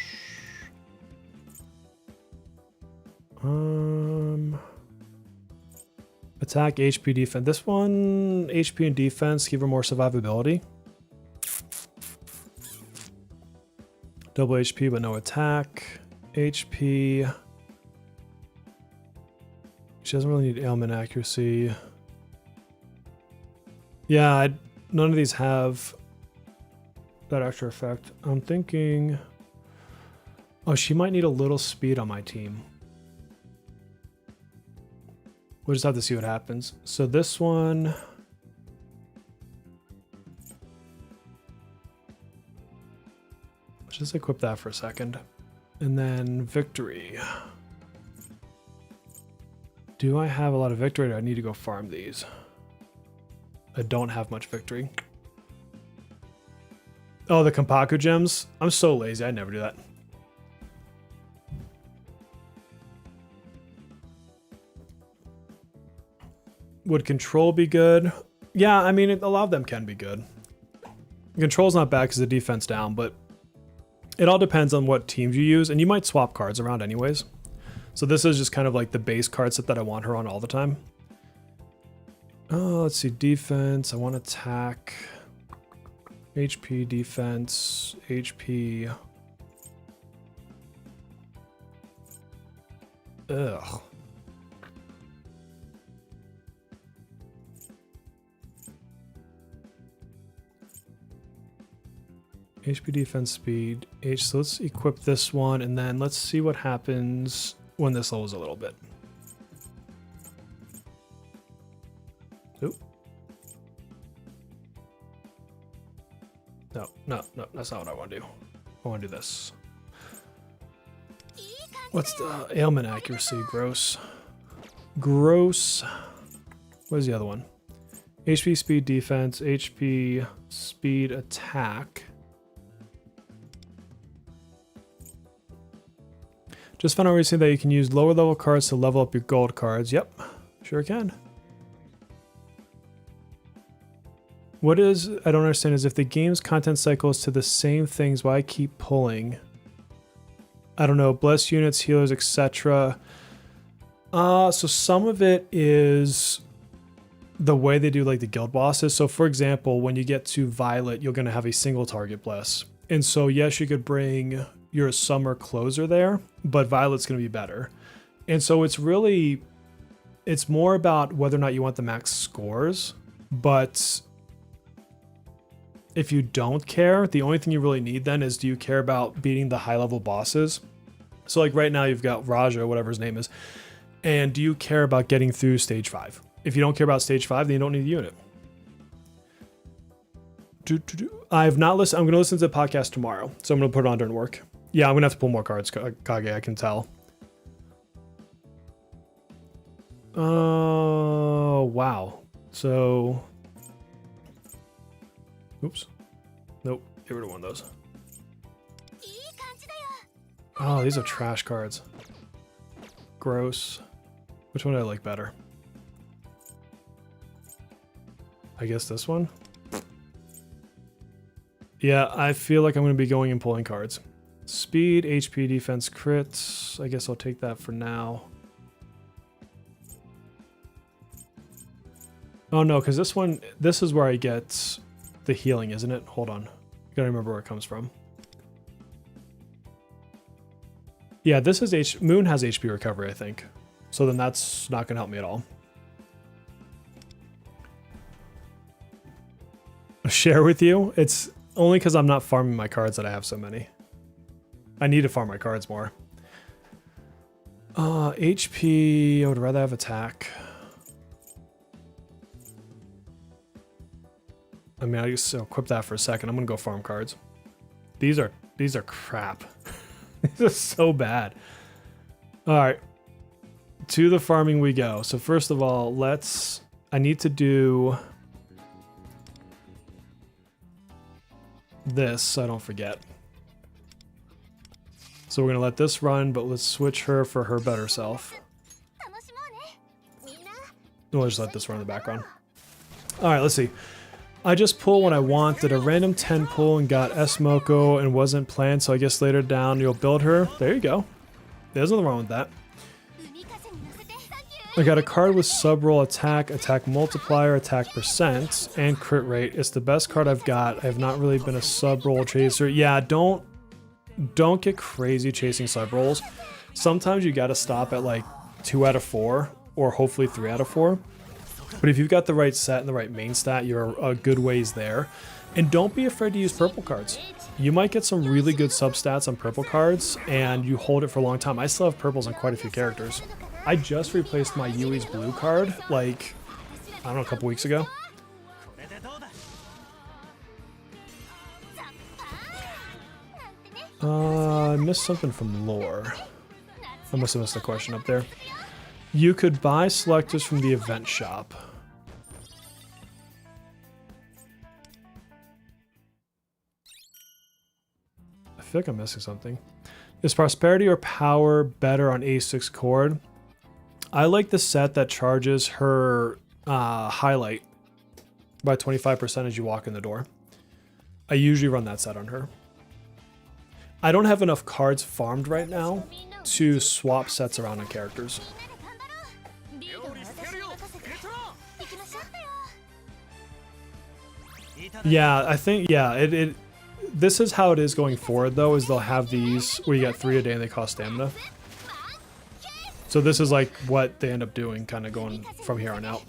Attack, HP, defense. This one, HP and defense, give her more survivability. Double HP, but no attack. HP. She doesn't really need ailment accuracy. Yeah, none of these have that extra effect. I'm thinking... Oh, she might need a little speed on my team. We'll just have to see what happens. So this one... Let's just equip that for a second. And then victory. Do I have a lot of victory or do I need to go farm these? I don't have much victory. Oh, the Kampaku gems? I'm so lazy, I never do that. Would control be good? Yeah, I mean, a lot of them can be good. Control's not bad because the defense down, but it all depends on what teams you use, and you might swap cards around anyways. So this is just kind of like the base card set that I want her on all the time. Oh, let's see, defense, I want attack, HP, defense, HP. Ugh. HP defense speed, H. So let's equip this one and then let's see what happens when this levels a little bit. Oop. No, that's not what I want to do. I want to do this. What's the ailment accuracy? Gross. Gross. What is the other one? HP speed defense, HP speed attack. Just found out recently that you can use lower level cards to level up your gold cards. Yep, sure can. What is, I don't understand, is if the game's content cycle is to the same things, why I keep pulling? I don't know, bless units, healers, etc. So some of it is the way they do like the guild bosses. So for example, when you get to Violet, you're going to have a single target bless. And so yes, you could bring your summer closer there, but Violet's going to be better. And so it's really, it's more about whether or not you want the max scores, but if you don't care, the only thing you really need then is, do you care about beating the high level bosses? So like right now you've got Raja, whatever his name is, and do you care about getting through stage 5? If you don't care about stage 5, then you don't need the unit. I've not listened. I'm going to listen to the podcast tomorrow, so I'm going to put it on during work. Yeah, I'm going to have to pull more cards, Kage, I can tell. Oh, wow. So, oops. Nope, get rid of one of those. Oh, these are trash cards. Gross. Which one do I like better? I guess this one? Yeah, I feel like I'm going to be going and pulling cards. Speed, HP, defense, crits. I guess I'll take that for now. Oh no, because this one, this is where I get the healing, isn't it? Hold on. Gotta remember where it comes from. Yeah, this is Moon has HP recovery, I think. So then that's not gonna help me at all. Share with you? It's only because I'm not farming my cards that I have so many. I need to farm my cards more. HP, I would rather have attack. I mean, I just equip that for a second. I'm gonna go farm cards. These are crap. These are so bad. All right, to the farming we go. So first of all, I need to do this so I don't forget. So we're gonna let this run, but let's switch her for her better self. We'll just let this run in the background. All right, let's see. I just pull when I want, did a random 10 pull and got Tomoko and wasn't planned, so I guess later down you'll build her. There you go. There's nothing wrong with that. I got a card with sub roll attack, attack multiplier, attack percent, and crit rate. It's the best card I've got. I have not really been a sub roll chaser. Yeah, don't get crazy chasing sub rolls. Sometimes you gotta stop at like 2 out of 4, or hopefully 3 out of 4. But if you've got the right set and the right main stat, you're a good ways there. And don't be afraid to use purple cards. You might get some really good substats on purple cards, and you hold it for a long time. I still have purples on quite a few characters. I just replaced my Yui's blue card, like, I don't know, a couple weeks ago. I missed something from lore. I must have missed a question up there. You could buy selectors from the event shop. I feel like I'm missing something. Is prosperity or power better on A6 cord? I like the set that charges her highlight by 25% as you walk in the door. I usually run that set on her. I don't have enough cards farmed right now to swap sets around on characters. Yeah, I think, yeah, this is how it is going forward though, is they'll have these where you get 3 a day and they cost stamina. So this is like what they end up doing, kind of going from here on out.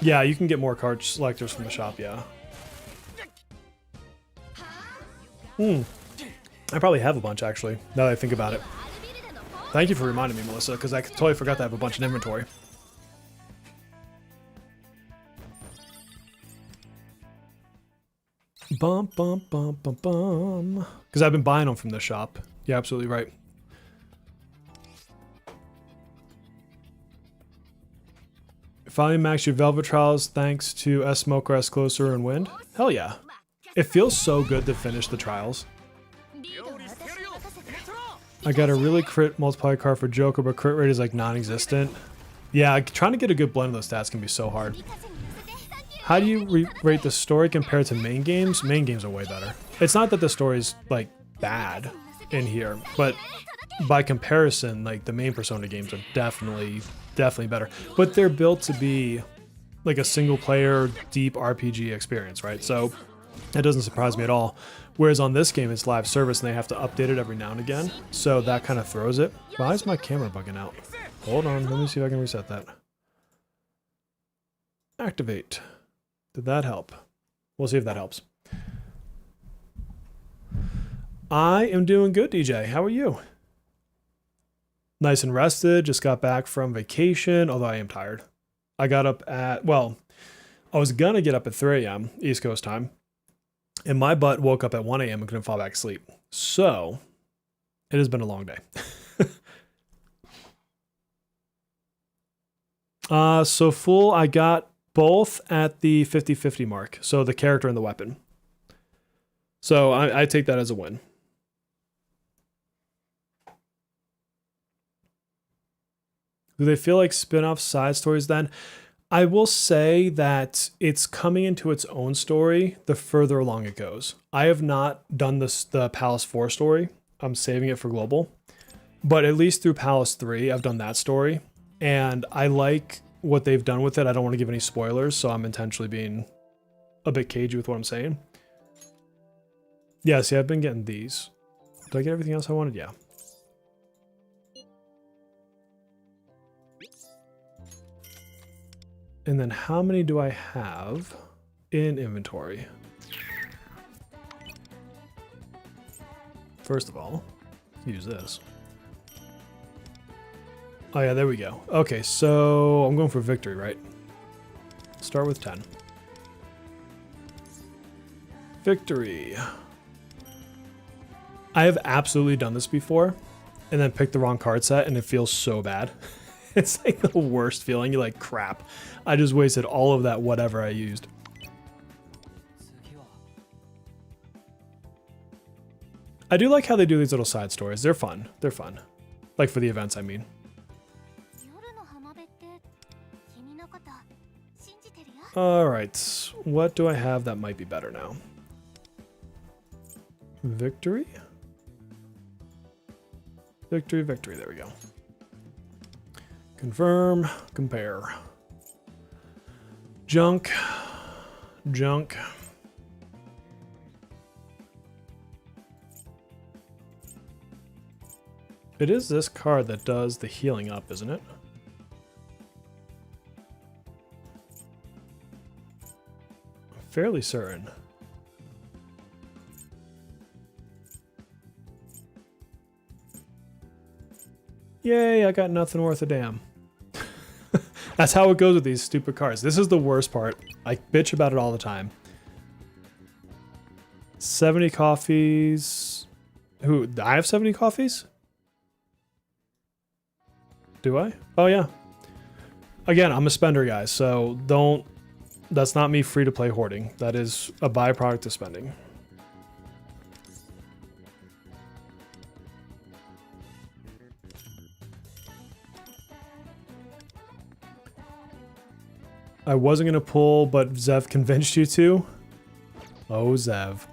Yeah, you can get more card selectors from the shop, yeah. I probably have a bunch, actually, now that I think about it. Thank you for reminding me, Melissa, because I totally forgot to have a bunch in inventory. Bum, bum, bum, bum, bum. Because I've been buying them from the shop. You're absolutely right. Finally maxed your Velvet Trials thanks to S Smoke or S Closer and Wind. Hell yeah. It feels so good to finish the trials. I got a really crit multiplier card for Joker, but crit rate is like non-existent. Yeah, trying to get a good blend of those stats can be so hard. How do you rate the story compared to main games? Main games are way better. It's not that the story's like bad in here, but by comparison, like the main Persona games are definitely better. But they're built to be like a single player deep RPG experience, right? So that doesn't surprise me at all. Whereas on this game, it's live service and they have to update it every now and again. So that kind of throws it. Why is my camera bugging out? Hold on, let me see if I can reset that. Activate. Did that help? We'll see if that helps. I am doing good, DJ. How are you? Nice and rested. Just got back from vacation, although I am tired. I got up at, well, I was gonna get up at 3 a.m. East Coast time. And my butt woke up at 1 a.m. and couldn't fall back asleep. So, it has been a long day. So full, I got both at the 50-50 mark. So the character and the weapon. So I take that as a win. Do they feel like spin-off side stories then? I will say that it's coming into its own story the further along it goes. I have not done the Palace 4 story. I'm saving it for Global. But at least through Palace 3, I've done that story. And I like what they've done with it. I don't want to give any spoilers, so I'm intentionally being a bit cagey with what I'm saying. Yeah, see, I've been getting these. Did I get everything else I wanted? Yeah. And then how many do I have in inventory? First of all, use this. Oh yeah, there we go. Okay, so I'm going for victory, right? Start with 10. Victory. I have absolutely done this before and then picked the wrong card set and it feels so bad. It's like the worst feeling. You're like, crap. I just wasted all of that whatever I used. I do like how they do these little side stories. They're fun. They're fun. Like for the events, I mean. Alright. What do I have that might be better now? Victory? Victory, victory. There we go. Confirm, compare. Junk, junk. It is this card that does the healing up, isn't it? I'm fairly certain. Yay, I got nothing worth a damn. That's how it goes with these stupid cards. This is the worst part. I bitch about it all the time. 70 coffees. Who? I have 70 coffees? Do I? Oh, yeah. Again, I'm a spender, guys, so don't... That's not me free to play hoarding. That is a byproduct of spending. I wasn't going to pull, but Zev convinced you to. Oh, Zev.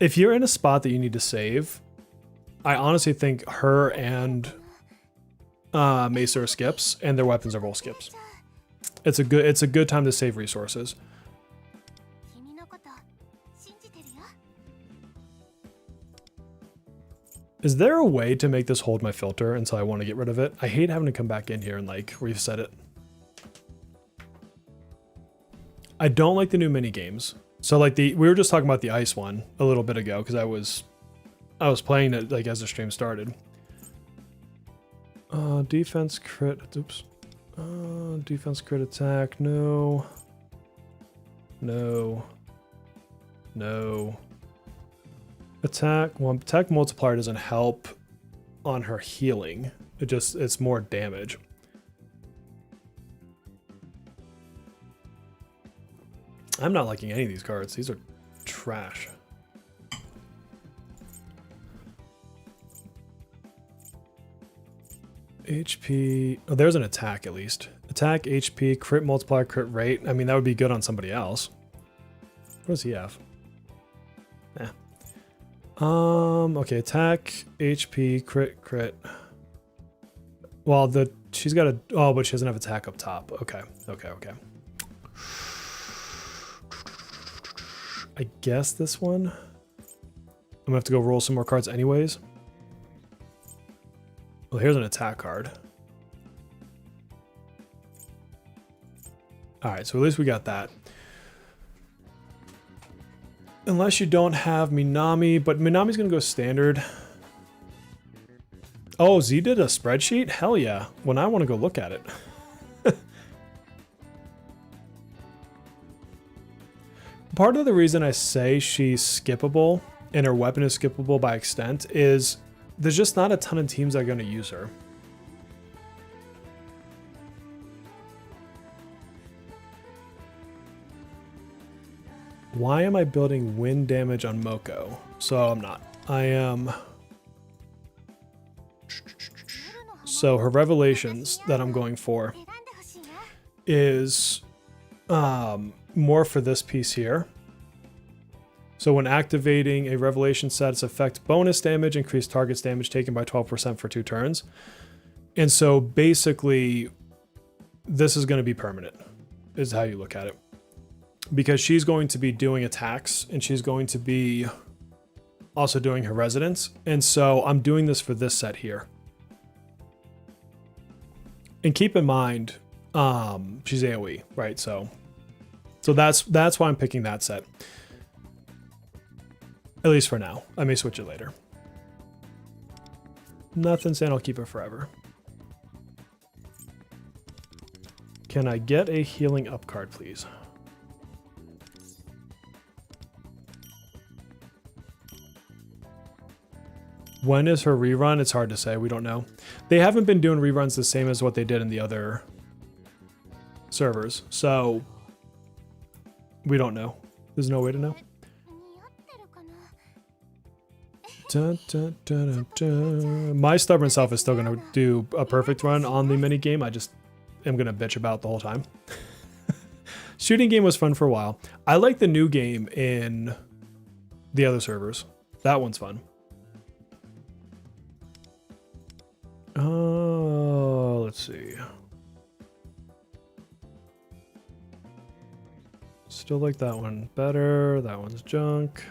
If you're in a spot that you need to save, I honestly think her and Mesa are skips, and their weapons are both skips. It's a good time to save resources. Is there a way to make this hold my filter until I want to get rid of it? I hate having to come back in here and like reset it. I don't like the new mini games. So like we were just talking about the ice one a little bit ago because I was playing it like as the stream started. Defense crit. Oops. Defense crit attack. No. No. No. Attack. Well, attack multiplier doesn't help on her healing. It's more damage. I'm not liking any of these cards. These are trash. HP. Oh, there's an attack at least. Attack, HP, crit multiplier, crit rate. I mean, that would be good on somebody else. What does he have? Eh. Okay, attack, HP, crit. Well, she's got a, oh, but she doesn't have attack up top. Okay. I guess this one. I'm gonna have to go roll some more cards anyways. Well, here's an attack card. All right, so at least we got that. Unless you don't have Minami, but Minami's gonna go standard. Oh, Z did a spreadsheet? Hell yeah. When I want to go look at it. Part of the reason I say she's skippable and her weapon is skippable by extent is there's just not a ton of teams that are going to use her. Why am I building wind damage on Moko? So I'm not. I am. So her revelations that I'm going for is more for this piece here. So when activating a revelation set, its effect bonus damage, increase target's damage taken by 12% for 2 turns. And so basically, this is going to be permanent, is how you look at it. Because she's going to be doing attacks, and she's going to be also doing her residence. And so I'm doing this for this set here. And keep in mind, she's AoE, right? So that's why I'm picking that set. At least for now. I may switch it later. Nothing saying I'll keep it forever. Can I get a healing up card, please? When is her rerun? It's hard to say. We don't know. They haven't been doing reruns the same as what they did in the other servers. So we don't know. There's no way to know. Dun, dun, dun, dun, dun. My stubborn self is still going to do a perfect run on the mini game. I just am going to bitch about the whole time. Shooting game was fun for a while. I like the new game in the other servers. That one's fun. Oh, let's see. Still like that one better. That one's junk.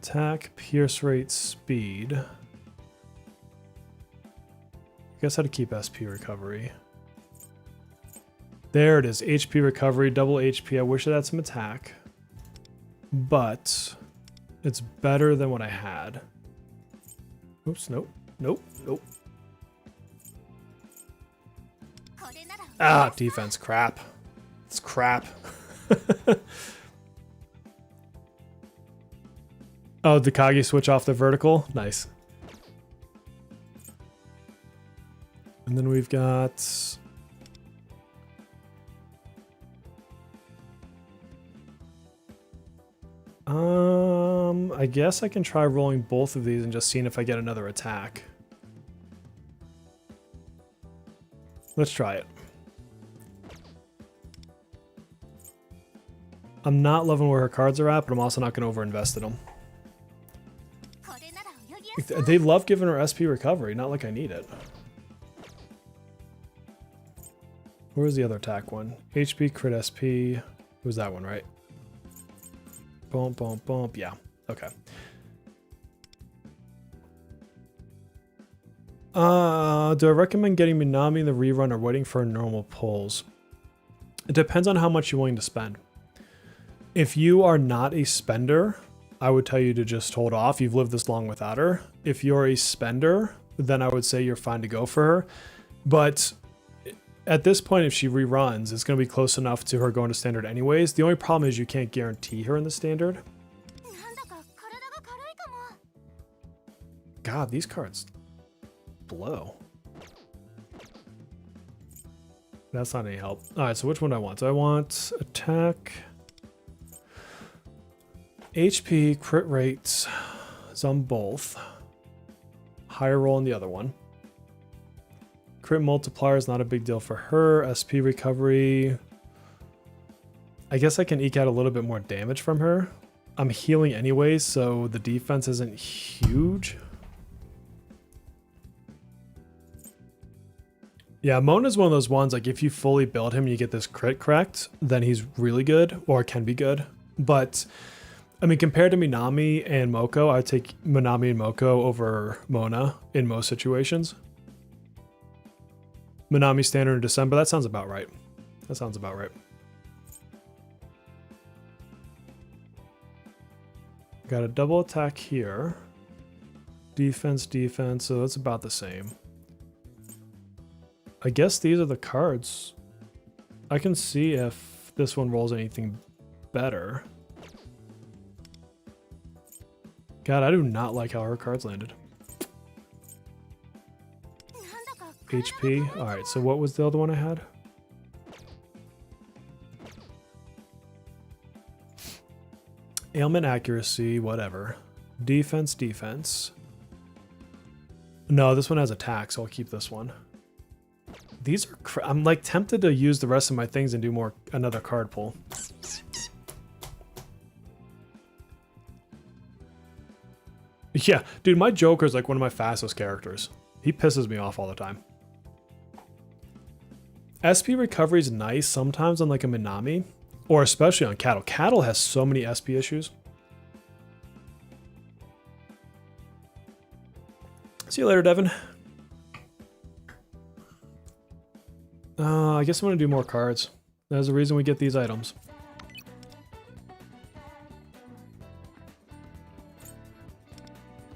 Attack, pierce rate, speed. I guess how to keep SP recovery. There it is, HP recovery, double HP. I wish it had some attack, but it's better than what I had. Oops, nope. Ah, defense, crap. It's crap. Oh, did Kage switch off the vertical? Nice. And then we've got... I guess I can try rolling both of these and just seeing if I get another attack. Let's try it. I'm not loving where her cards are at, but I'm also not going to overinvest in them. They love giving her SP recovery, not like I need it. Where's the other attack one? HP, crit SP. Who's that one, right? Bump, bump, bump. Yeah, okay. Do I recommend getting Minami in the rerun or waiting for normal pulls? It depends on how much you're willing to spend. If you are not a spender, I would tell you to just hold off. You've lived this long without her. If you're a spender, then I would say you're fine to go for her. But at this point, if she reruns, it's going to be close enough to her going to standard anyways. The only problem is you can't guarantee her in the standard. God, these cards blow. That's not any help. All right, so which one do I want? So I want attack, HP, crit rates is on both. Higher roll on the other one. Crit multiplier is not a big deal for her. SP recovery. I guess I can eke out a little bit more damage from her. I'm healing anyways, so the defense isn't huge. Yeah, Mona's one of those ones, like if you fully build him and you get this crit correct, then he's really good, or can be good. But, I mean, compared to Minami and Moko, I'd take Minami and Moko over Mona in most situations. Minami standard in December, that sounds about right. That sounds about right. Got a double attack here. Defense, defense, so that's about the same. I guess these are the cards. I can see if this one rolls anything better. God, I do not like how her cards landed. HP. Alright, so what was the other one I had? Ailment, accuracy, whatever. Defense, defense. No, this one has attack, so I'll keep this one. These are I'm like tempted to use the rest of my things and do another card pull. Yeah, dude, my Joker's like one of my fastest characters. He pisses me off all the time. SP recovery is nice sometimes on like a Minami, or especially on Cattle. Cattle has so many SP issues. See you later, Devin. I guess I'm going to do more cards. There's the reason we get these items.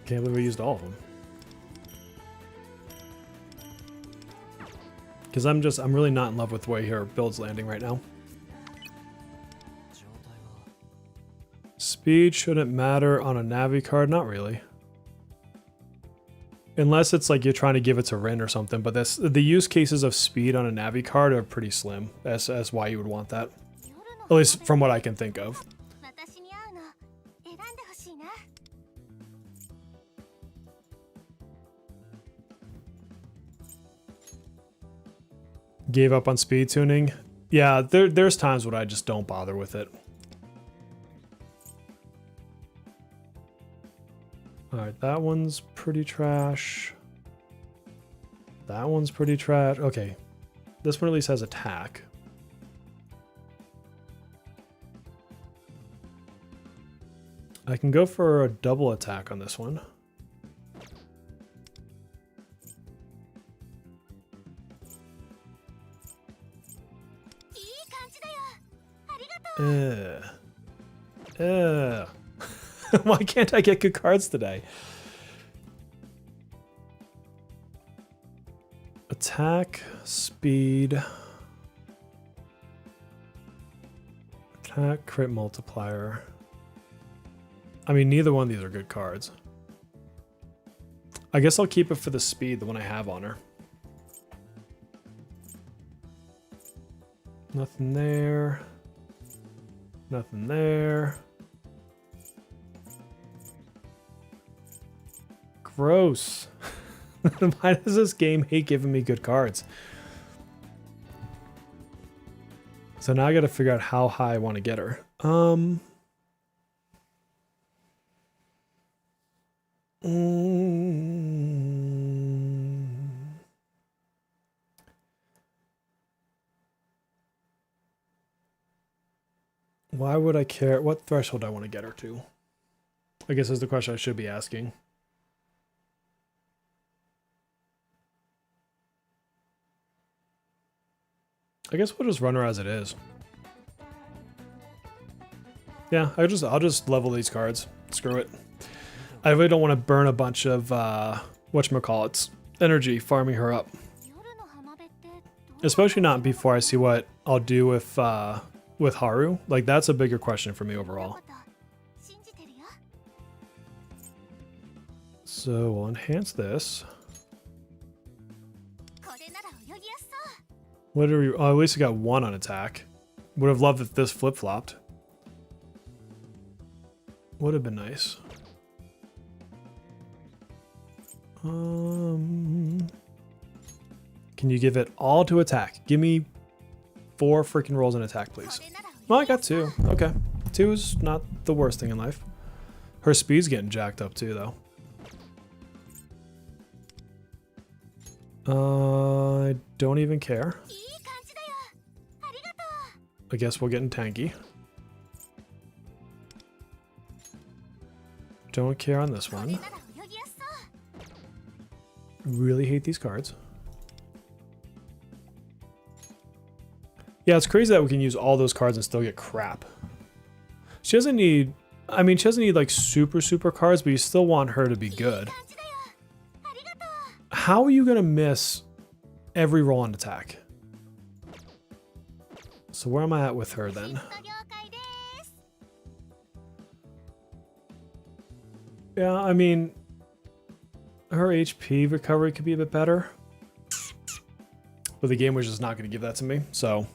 Can't believe we used all of them. Because I'm really not in love with the way her build's landing right now. Speed shouldn't matter on a Navi card, not really. Unless it's like you're trying to give it to Rin or something, but the use cases of speed on a Navi card are pretty slim as why you would want that. At least from what I can think of. Gave up on speed tuning. Yeah, there's times when I just don't bother with it. Alright, that one's pretty trash. That one's pretty trash. Okay. This one at least has attack. I can go for a double attack on this one. Why can't I get good cards today? Attack, speed, attack, crit multiplier. I mean, neither one of these are good cards. I guess I'll keep it for the speed, the one I have on her. Nothing there. Nothing there. Gross. Why does this game hate giving me good cards? So now I gotta figure out how high I want to get her. Why would I care? What threshold do I want to get her to? I guess is the question I should be asking. I guess we'll just run her as it is. Yeah, I'll just level these cards. Screw it. I really don't want to burn a bunch of whatchamacallits energy farming her up. Especially not before I see what I'll do with Haru. Like, that's a bigger question for me overall. So we'll enhance this. What are we? Oh, at least we got one on attack. Would have loved if this flip-flopped. Would have been nice. Can you give it all to attack? Give me 4 freaking rolls in attack, please. Well, I got 2. Okay. 2 is not the worst thing in life. Her speed's getting jacked up too, though. I don't even care. I guess we're getting tanky. Don't care on this one. Really hate these cards. Yeah, it's crazy that we can use all those cards and still get crap. She doesn't need... I mean, she doesn't need like super cards, but you still want her to be good. How are you going to miss every roll on attack? So where am I at with her then? Yeah, I mean, her HP recovery could be a bit better. But the game was just not going to give that to me, so...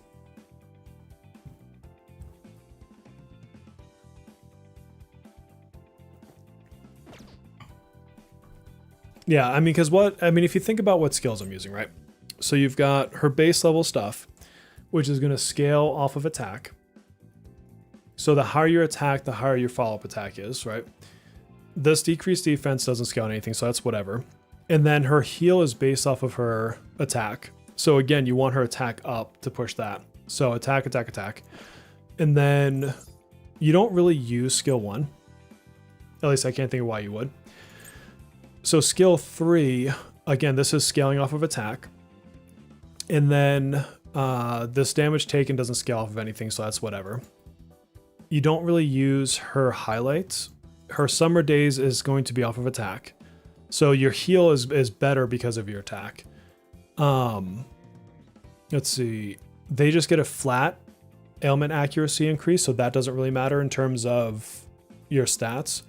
Yeah, I mean, because if you think about what skills I'm using, right? So you've got her base level stuff, which is going to scale off of attack. So the higher your attack, the higher your follow-up attack is, right? This decreased defense doesn't scale on anything, so that's whatever. And then her heal is based off of her attack. So again, you want her attack up to push that. So attack. And then you don't really use skill 1. At least I can't think of why you would. So skill 3, again, this is scaling off of attack. And then this damage taken doesn't scale off of anything, so that's whatever. You don't really use her highlights. Her summer days is going to be off of attack. So your heal is better because of your attack. Let's see. They just get a flat ailment accuracy increase, so that doesn't really matter in terms of your stats.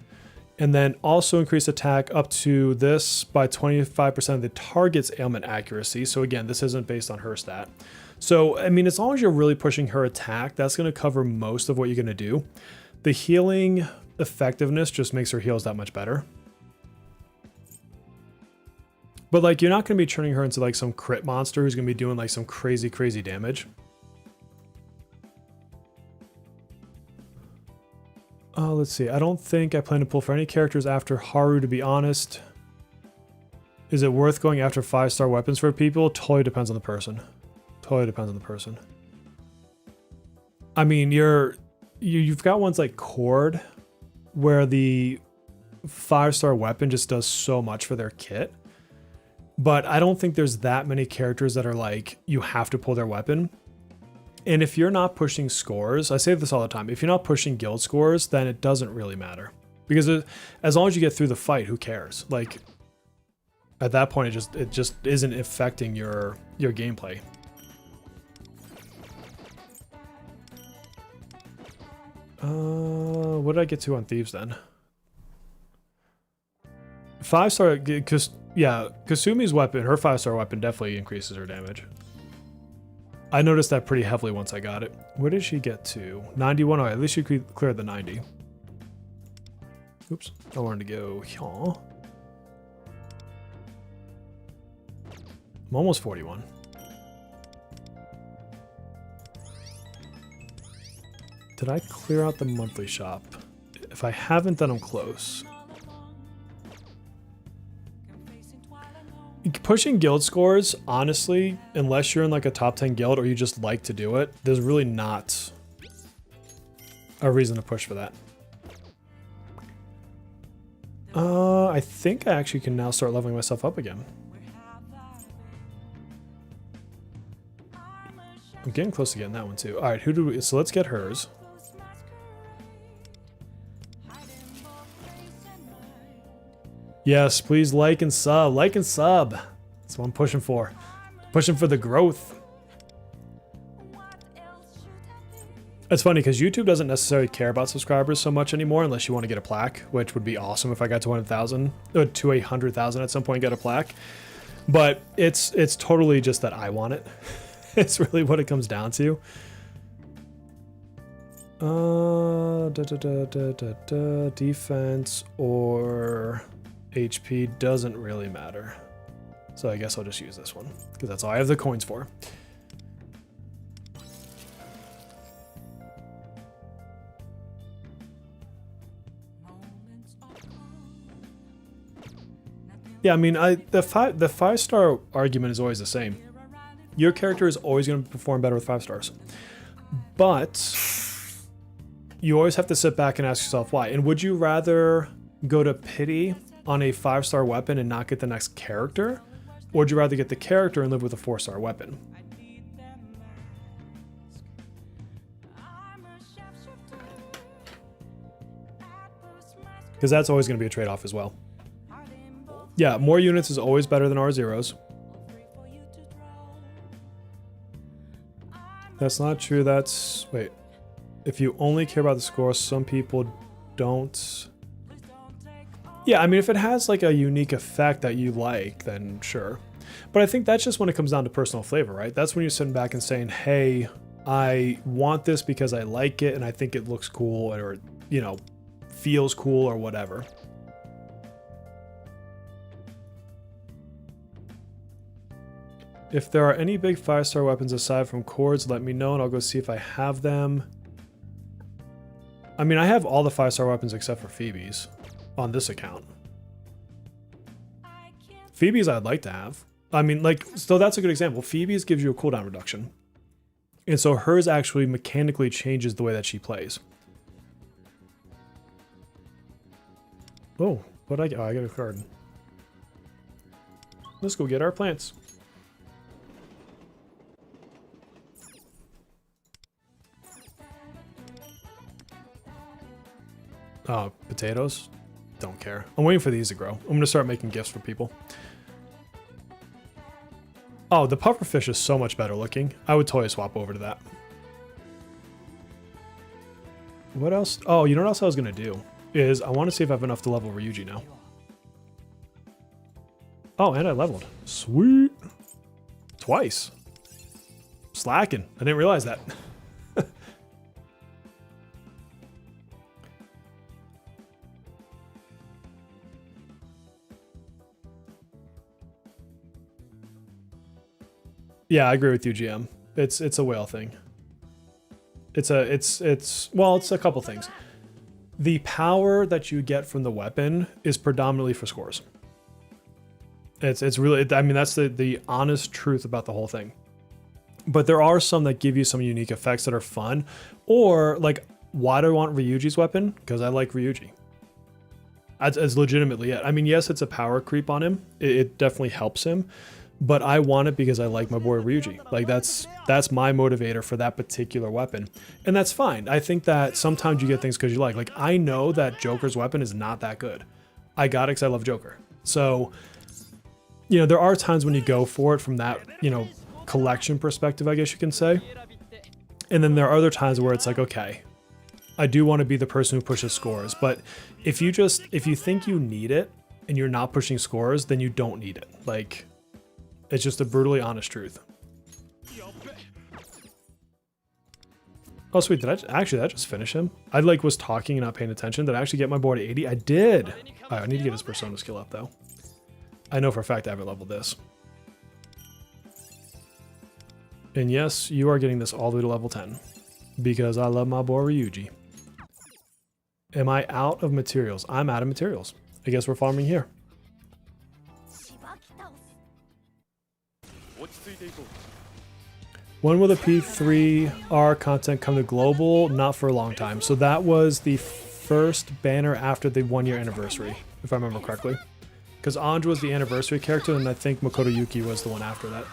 And then also increase attack up to this by 25% of the target's ailment accuracy. So again, this isn't based on her stat. So, I mean, as long as you're really pushing her attack, that's going to cover most of what you're going to do. The healing effectiveness just makes her heals that much better. But like, you're not going to be turning her into like some crit monster who's going to be doing like some crazy damage. Let's see. I don't think I plan to pull for any characters after Haru, to be honest. Is it worth going after 5-star weapons for people? Totally depends on the person. I mean, you've got ones like Cord, where the 5-star weapon just does so much for their kit. But I don't think there's that many characters that are like, you have to pull their weapon. And if you're not pushing scores, I say this all the time, if you're not pushing guild scores, then it doesn't really matter. Because as long as you get through the fight, who cares? Like, at that point, it just isn't affecting your gameplay. What did I get to on Thieves then? 5-star, because yeah, Kasumi's weapon, her 5-star weapon definitely increases her damage. I noticed that pretty heavily once I got it. Where did she get to? 91. Oh, at least she cleared the 90. Oops. I wanted to go here. I'm almost 41. Did I clear out the monthly shop? If I haven't, then I'm close. Pushing guild scores, honestly, unless you're in like a top 10 guild or you just like to do it, there's really not a reason to push for that. I think I actually can now start leveling myself up again. I'm getting close to getting that one too. All right, who do we? So let's get hers. Yes, please like and sub. Like and sub. That's what I'm pushing for. Pushing for the growth. It's funny because YouTube doesn't necessarily care about subscribers so much anymore unless you want to get a plaque, which would be awesome if I got to 100,000 to 100,000 at some point, get a plaque. But it's totally just that I want it. It's really what it comes down to. Defense or HP doesn't really matter. So I guess I'll just use this one because that's all I have the coins for. Yeah, I mean, the 5-star argument is always the same. Your character is always going to perform better with 5 stars. But you always have to sit back and ask yourself why. And would you rather go to pity on a 5-star weapon and not get the next character? Or would you rather get the character and live with a 4-star weapon? Because that's always going to be a trade-off as well. Yeah, more units is always better than R0s. That's not true. That's... Wait. If you only care about the score, some people don't... Yeah, I mean, if it has like a unique effect that you like, then sure. But I think that's just when it comes down to personal flavor, right? That's when you're sitting back and saying, hey, I want this because I like it and I think it looks cool or, you know, feels cool or whatever. If there are any big 5-star weapons aside from cords, let me know and I'll go see if I have them. I mean, I have all the 5-star weapons except for Phoebe's on this account. Phoebe's I'd like to have. I mean, like, so that's a good example. Phoebe's gives you a cooldown reduction. And so hers actually mechanically changes the way that she plays. Oh, what I get? Oh, I got a card. Let's go get our plants. Potatoes? Don't care. I'm waiting for these to grow. I'm going to start making gifts for people. Oh, the pufferfish is so much better looking. I would totally swap over to that. What else? Oh, you know what else I was going to do? Is I want to see if I have enough to level Ryuji now. Oh, and I leveled. Sweet. Twice. Slacking. I didn't realize that. Yeah, I agree with you, GM. It's a whale thing. It's a couple things. The power that you get from the weapon is predominantly for scores. It's really, I mean, that's the honest truth about the whole thing. But there are some that give you some unique effects that are fun. Or, like, why do I want Ryuji's weapon? Because I like Ryuji. That's legitimately it. I mean, yes, it's a power creep on him. It definitely helps him. But I want it because I like my boy Ryuji. Like, that's my motivator for that particular weapon. And that's fine. I think that sometimes you get things because you like. Like, I know that Joker's weapon is not that good. I got it because I love Joker. So, you know, there are times when you go for it from that, you know, collection perspective, I guess you can say. And then there are other times where it's like, okay, I do want to be the person who pushes scores. But if you think you need it and you're not pushing scores, then you don't need it. Like... It's just a brutally honest truth. Oh, sweet. Did I just finish him? I was talking and not paying attention. Did I actually get my boy to 80? I did. Right, I need to get his persona skill up, though. I know for a fact I haven't leveled this. And yes, you are getting this all the way to level 10. Because I love my boy Ryuji. Am I out of materials? I'm out of materials. I guess we're farming here. When will the P3R content come to global? Not for a long time. So that was the first banner after the 1-year anniversary, if I remember correctly. Because Anj was the anniversary character, and I think Makoto Yuki was the one after that.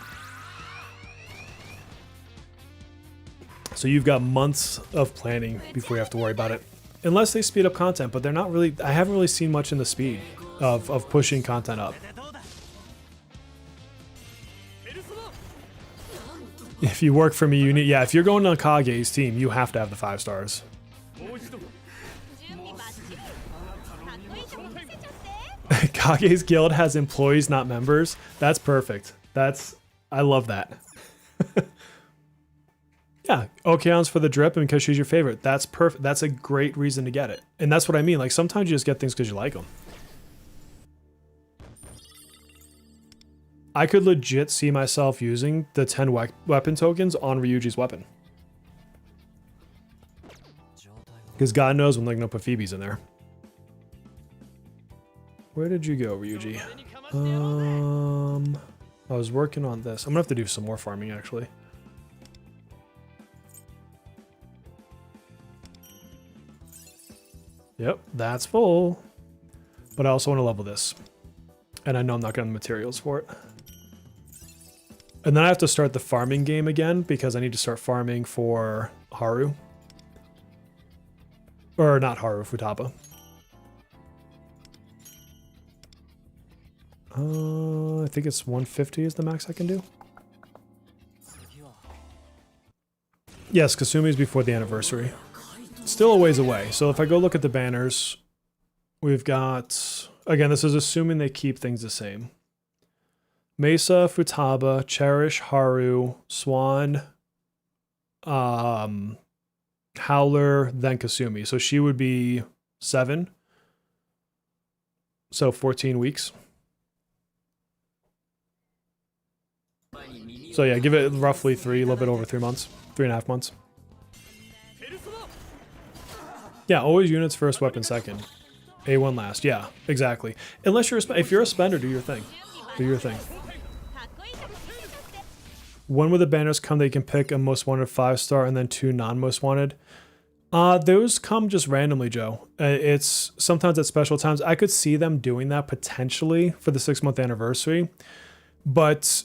So you've got months of planning before you have to worry about it. Unless they speed up content, but they're not really, I haven't really seen much in the speed of pushing content up. If you work for me, you need, yeah, if you're going on Kage's team, you have to have the 5 stars. Kage's guild has employees, not members. That's perfect. I love that. Yeah, Okeon's for the drip and because she's your favorite. That's perfect. That's a great reason to get it. And that's what I mean. Like, sometimes you just get things because you like them. I could legit see myself using the 10 weapon tokens on Ryuji's weapon. Because God knows when they're going to put Phoebe's in there. Where did you go, Ryuji? I was working on this. I'm going to have to do some more farming, actually. Yep, that's full. But I also want to level this. And I know I'm not getting the materials for it. And then I have to start the farming game again because I need to start farming for Haru. Or not Haru, Futaba. I think it's 150 is the max I can do. Yes, Kasumi's before the anniversary. Still a ways away. So if I go look at the banners, we've got... Again, this is assuming they keep things the same. Mesa, Futaba, Cherish, Haru, Swan, Howler, then Kasumi. So she would be 7. So 14 weeks. So yeah, give it roughly 3, a little bit over 3 months. 3.5 months. Yeah, always units first, weapon second. A1 last. Yeah, exactly. Unless you're if you're a spender, do your thing. Do your thing. When will the banners come that you can pick a most wanted 5-star and then 2 non-most wanted? Those come just randomly, Joe. It's sometimes at special times. I could see them doing that potentially for the 6-month anniversary, but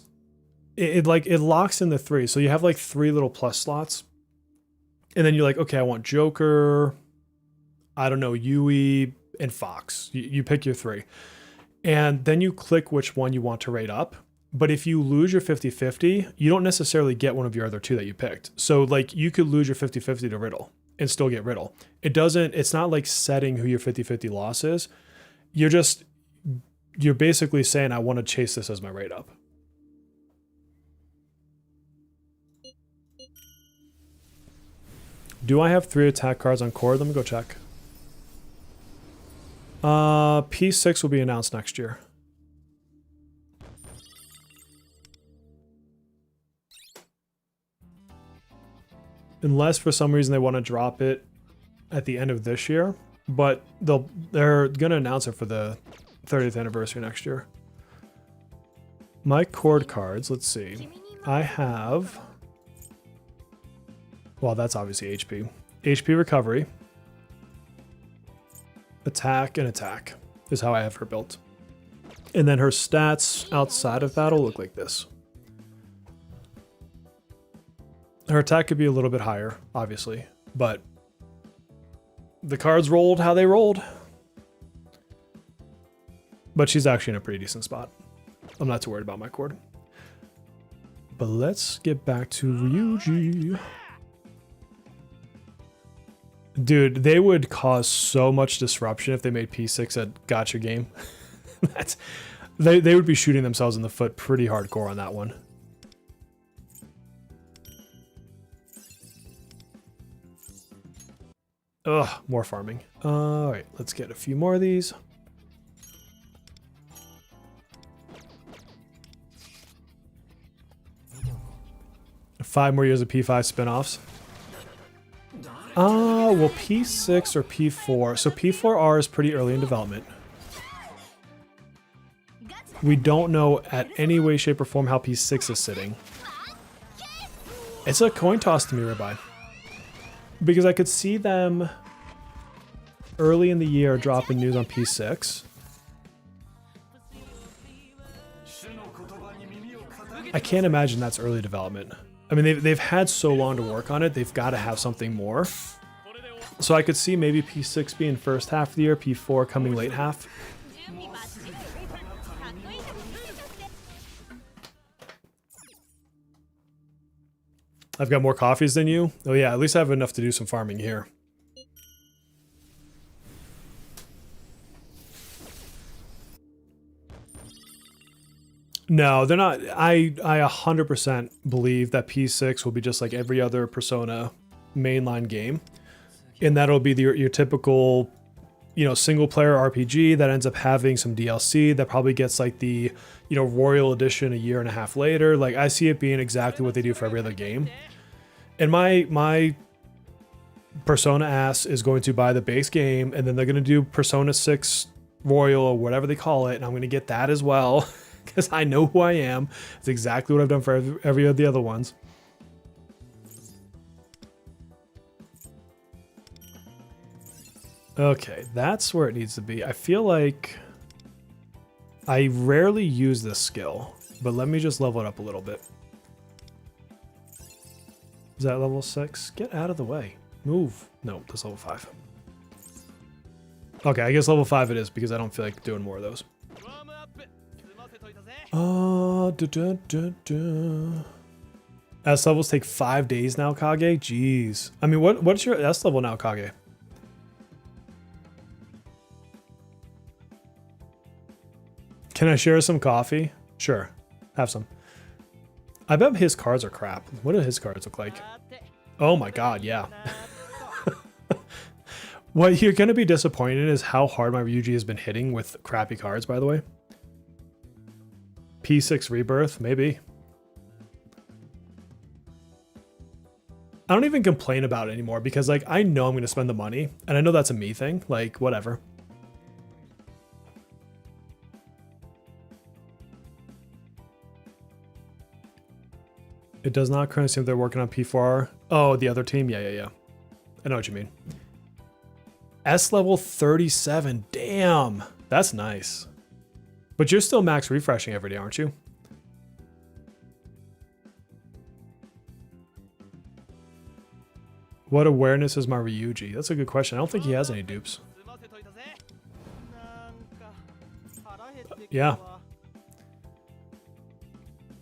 it locks in the 3. So you have like 3 little plus slots, and then you're like, okay, I want Joker, I don't know, Yui, and Fox. You pick your 3. And then you click which one you want to rate up. But if you lose your 50-50, you don't necessarily get one of your other 2 that you picked. So like you could lose your 50-50 to Riddle and still get Riddle. It's not like setting who your 50-50 loss is. You're basically saying, I want to chase this as my rate up. Do I have 3 attack cards on core? Let me go check. P6 will be announced next year. Unless for some reason they want to drop it at the end of this year, but they're going to announce it for the 30th anniversary next year. My cord cards, let's see. I have... Well, that's obviously HP. HP recovery. Attack and attack is how I have her built. And then her stats outside of battle look like this. Her attack could be a little bit higher, obviously, but the cards rolled how they rolled. But she's actually in a pretty decent spot. I'm not too worried about my cord. But let's get back to Ryuji. Dude, they would cause so much disruption if they made P6 a gacha game. They would be shooting themselves in the foot pretty hardcore on that one. Ugh, more farming. Alright, let's get a few more of these. Five more years of P5 spin-offs. Well, P6 or P4. So P4R is pretty early in development. We don't know at any way, shape, or form how P6 is sitting. It's a coin toss to me, Rabbi. Because I could see them early in the year dropping news on P6. I can't imagine that's early development. I mean, they've had so long to work on it, they've got to have something more. So I could see maybe P6 being first half of the year, P4 coming late half. I've got more coffees than you. Oh yeah, at least I have enough to do some farming here. No, they're not. I 100% believe that P6 will be just like every other Persona mainline game. And that'll be your typical, single player RPG that ends up having some DLC that probably gets like the, Royal Edition a year and a half later. Like I see it being exactly what they do for every other game. And my Persona ass is going to buy the base game, and then they're going to do Persona 6 Royal or whatever they call it, and I'm going to get that as well. Because I know who I am. It's exactly what I've done for every of the other ones. Okay, that's where it needs to be. I feel like I rarely use this skill, but let me just level it up a little bit. Is that level 6? Get out of the way. Move. No, that's level 5. Okay, I guess level 5 it is because I don't feel like doing more of those. S levels take 5 days now, Kage? Jeez. I mean, what's your S level now, Kage? Can I share some coffee? Sure. Have some. I bet his cards are crap. What do his cards look like? Oh my god, yeah. What you're going to be disappointed in is how hard my Ryuji has been hitting with crappy cards, by the way. P6 Rebirth, maybe. I don't even complain about it anymore because, like, I know I'm going to spend the money, and I know that's a me thing. Like, whatever. It does not currently seem they're working on P4. Oh, the other team? Yeah. I know what you mean. S level 37. Damn. That's nice. But you're still max refreshing every day, aren't you? What awareness is my Ryuji? That's a good question. I don't think he has any dupes. Yeah.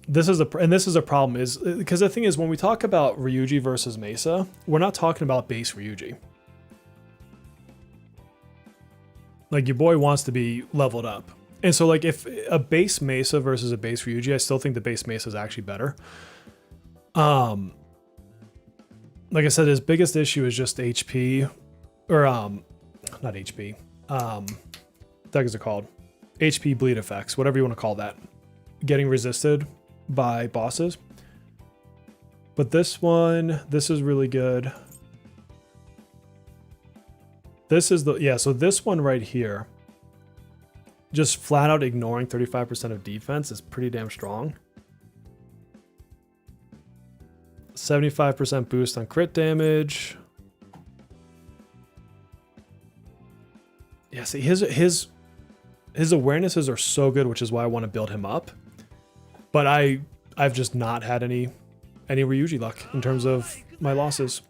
This is a problem is because the thing is when we talk about Ryuji versus Mesa, we're not talking about base Ryuji. Like your boy wants to be leveled up. And so like if a base Mesa versus a base Ryuji, I still think the base Mesa is actually better. Like I said, his biggest issue is just HP or not HP. What is it called? HP bleed effects, whatever you want to call that. Getting resisted by bosses. But this is really good. This is so this one right here, just flat out ignoring 35% of defense is pretty damn strong. 75% boost on crit damage. Yeah, see his awarenesses are so good, which is why I want to build him up. But I've just not had any Ryuji luck in terms of my losses.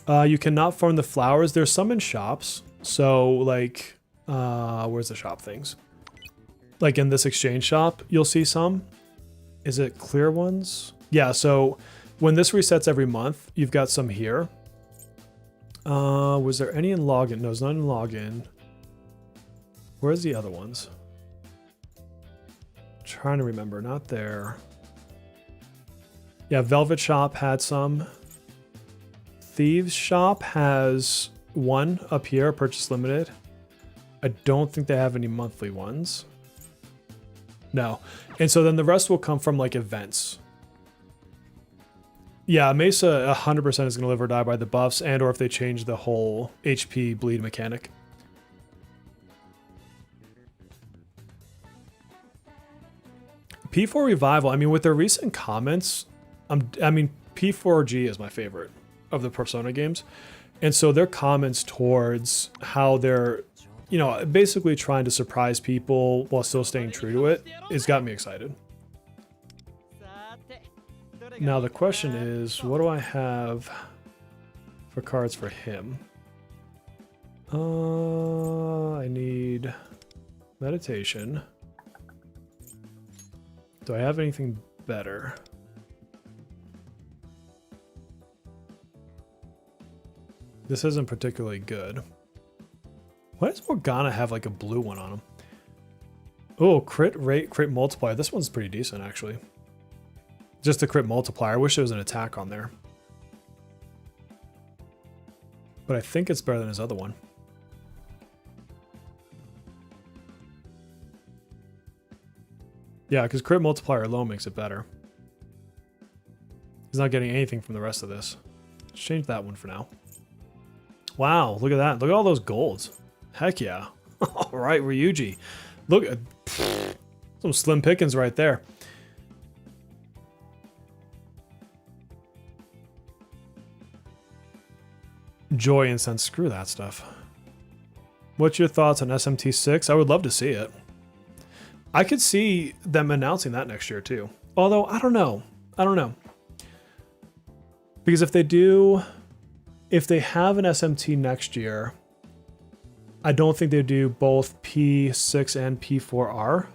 You cannot farm the flowers. There's some in shops. So like, where's the shop things? Like in this exchange shop, you'll see some. Is it clear ones? Yeah, so when this resets every month, you've got some here. Was there any in login? No, there's none in login. Where's the other ones? Trying to remember, not there. Yeah, Velvet Shop had some. Thieves Shop has one up here, purchase limited. I don't think they have any monthly ones. No. And so then the rest will come from like events. Yeah, Mesa 100% is going to live or die by the buffs and or if they change the whole HP bleed mechanic. P4 Revival, I mean, with their recent comments, I mean, P4G is my favorite of the Persona games. And so their comments towards how they're you know, basically trying to surprise people while still staying true to it, it's got me excited. Now the question is, what do I have for cards for him? I need meditation. Do I have anything better? This isn't particularly good. Why does Morgana have like a blue one on him? Oh, crit rate, crit multiplier. This one's pretty decent actually. Just a crit multiplier. I wish there was an attack on there. But I think it's better than his other one. Yeah, because crit multiplier alone makes it better. He's not getting anything from the rest of this. Let's change that one for now. Wow, look at that. Look at all those golds. Heck yeah. All right, Ryuji. Look at some slim pickings right there. Joy Incense, screw that stuff. What's your thoughts on SMT6? I would love to see it. I could see them announcing that next year too. Although, I don't know. I don't know. Because if they do, if they have an SMT next year, I don't think they do both P6 and P4R.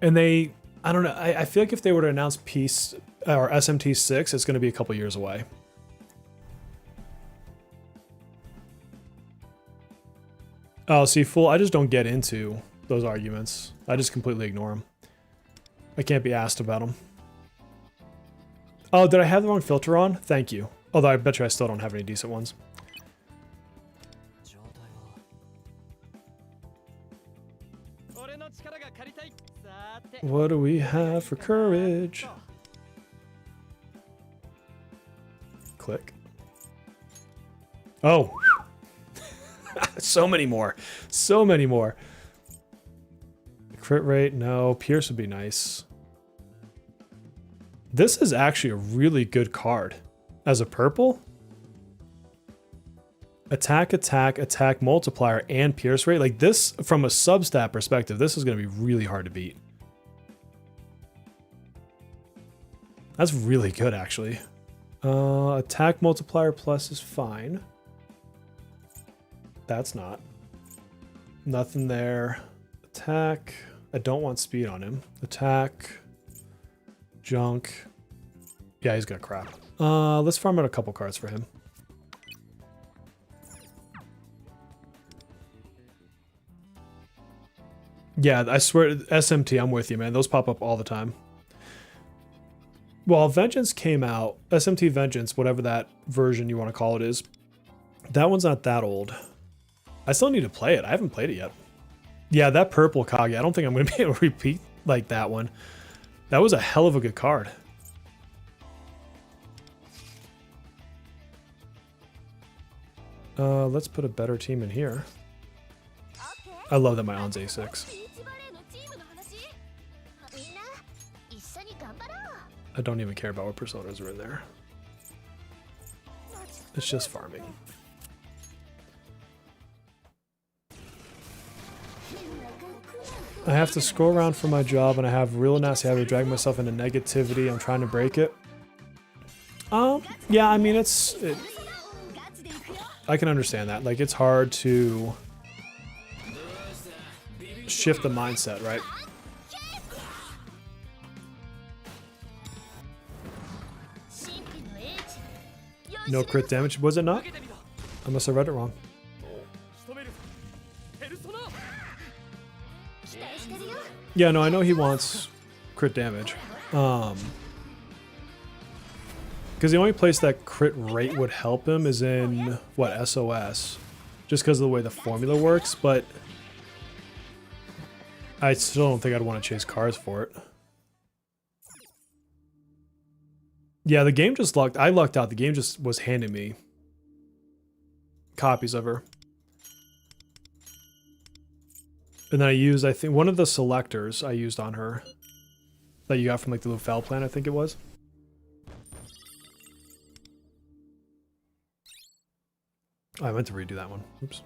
And they, I don't know. I feel like if they were to announce P or SMT6, it's going to be a couple years away. Oh, see, fool, I just don't get into those arguments. I just completely ignore them. I can't be asked about them. Oh, did I have the wrong filter on? Thank you. Although I bet you I still don't have any decent ones. What do we have for courage? Click. Oh. So many more. So many more. Crit rate, no. Pierce would be nice. This is actually a really good card. As a purple? Attack, attack, attack multiplier, and pierce rate. Like this, from a substat perspective, this is going to be really hard to beat. That's really good, actually. Attack multiplier plus is fine. That's not. Nothing there. Attack. I don't want speed on him. Attack. Junk. Yeah, he's got crap. Let's farm out a couple cards for him. Yeah, I swear, SMT, I'm with you, man. Those pop up all the time. Well, Vengeance came out. SMT Vengeance, whatever that version you want to call it is. That one's not that old. I still need to play it. I haven't played it yet. Yeah, that purple Kage, I don't think I'm going to be able to repeat like that one. That was a hell of a good card. Let's put a better team in here. I love that my On's A6. I don't even care about what personas are in there. It's just farming. I have to scroll around for my job and I have real nasty habit of dragging myself into negativity. I'm trying to break it. Yeah, I mean, I can understand that. Like, it's hard to shift the mindset, right? No crit damage, was it not? I must have read it wrong. Yeah, no, I know he wants crit damage. Because the only place that crit rate would help him is in, what, SOS. Just because of the way the formula works, but I still don't think I'd want to chase cards for it. Yeah, the game just lucked. I lucked out. The game just was handing me copies of her. And then I used, I think, one of the selectors I used on her that you got from like the Lufel plan, I think it was. Oh, I meant to redo that one. Oops.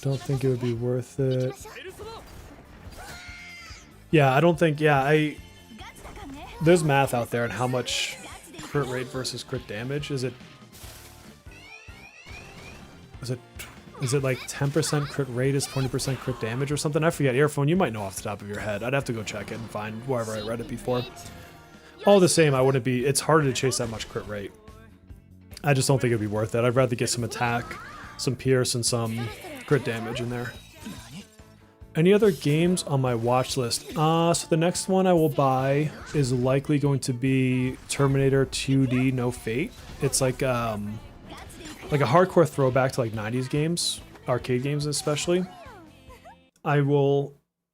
Don't think it would be worth it. Yeah, I don't think, yeah, there's math out there on how much crit rate versus crit damage. Is it like 10% crit rate is 20% crit damage or something? I forget. Earphone, you might know off the top of your head. I'd have to go check it and find wherever I read it before. All the same, I wouldn't be, it's harder to chase that much crit rate. I just don't think it'd be worth it. I'd rather get some attack, some pierce, and some crit damage in there. Any other games on my watch list? So the next one I will buy is likely going to be Terminator 2D No Fate. It's like a hardcore throwback to like 90s games, arcade games especially. I'm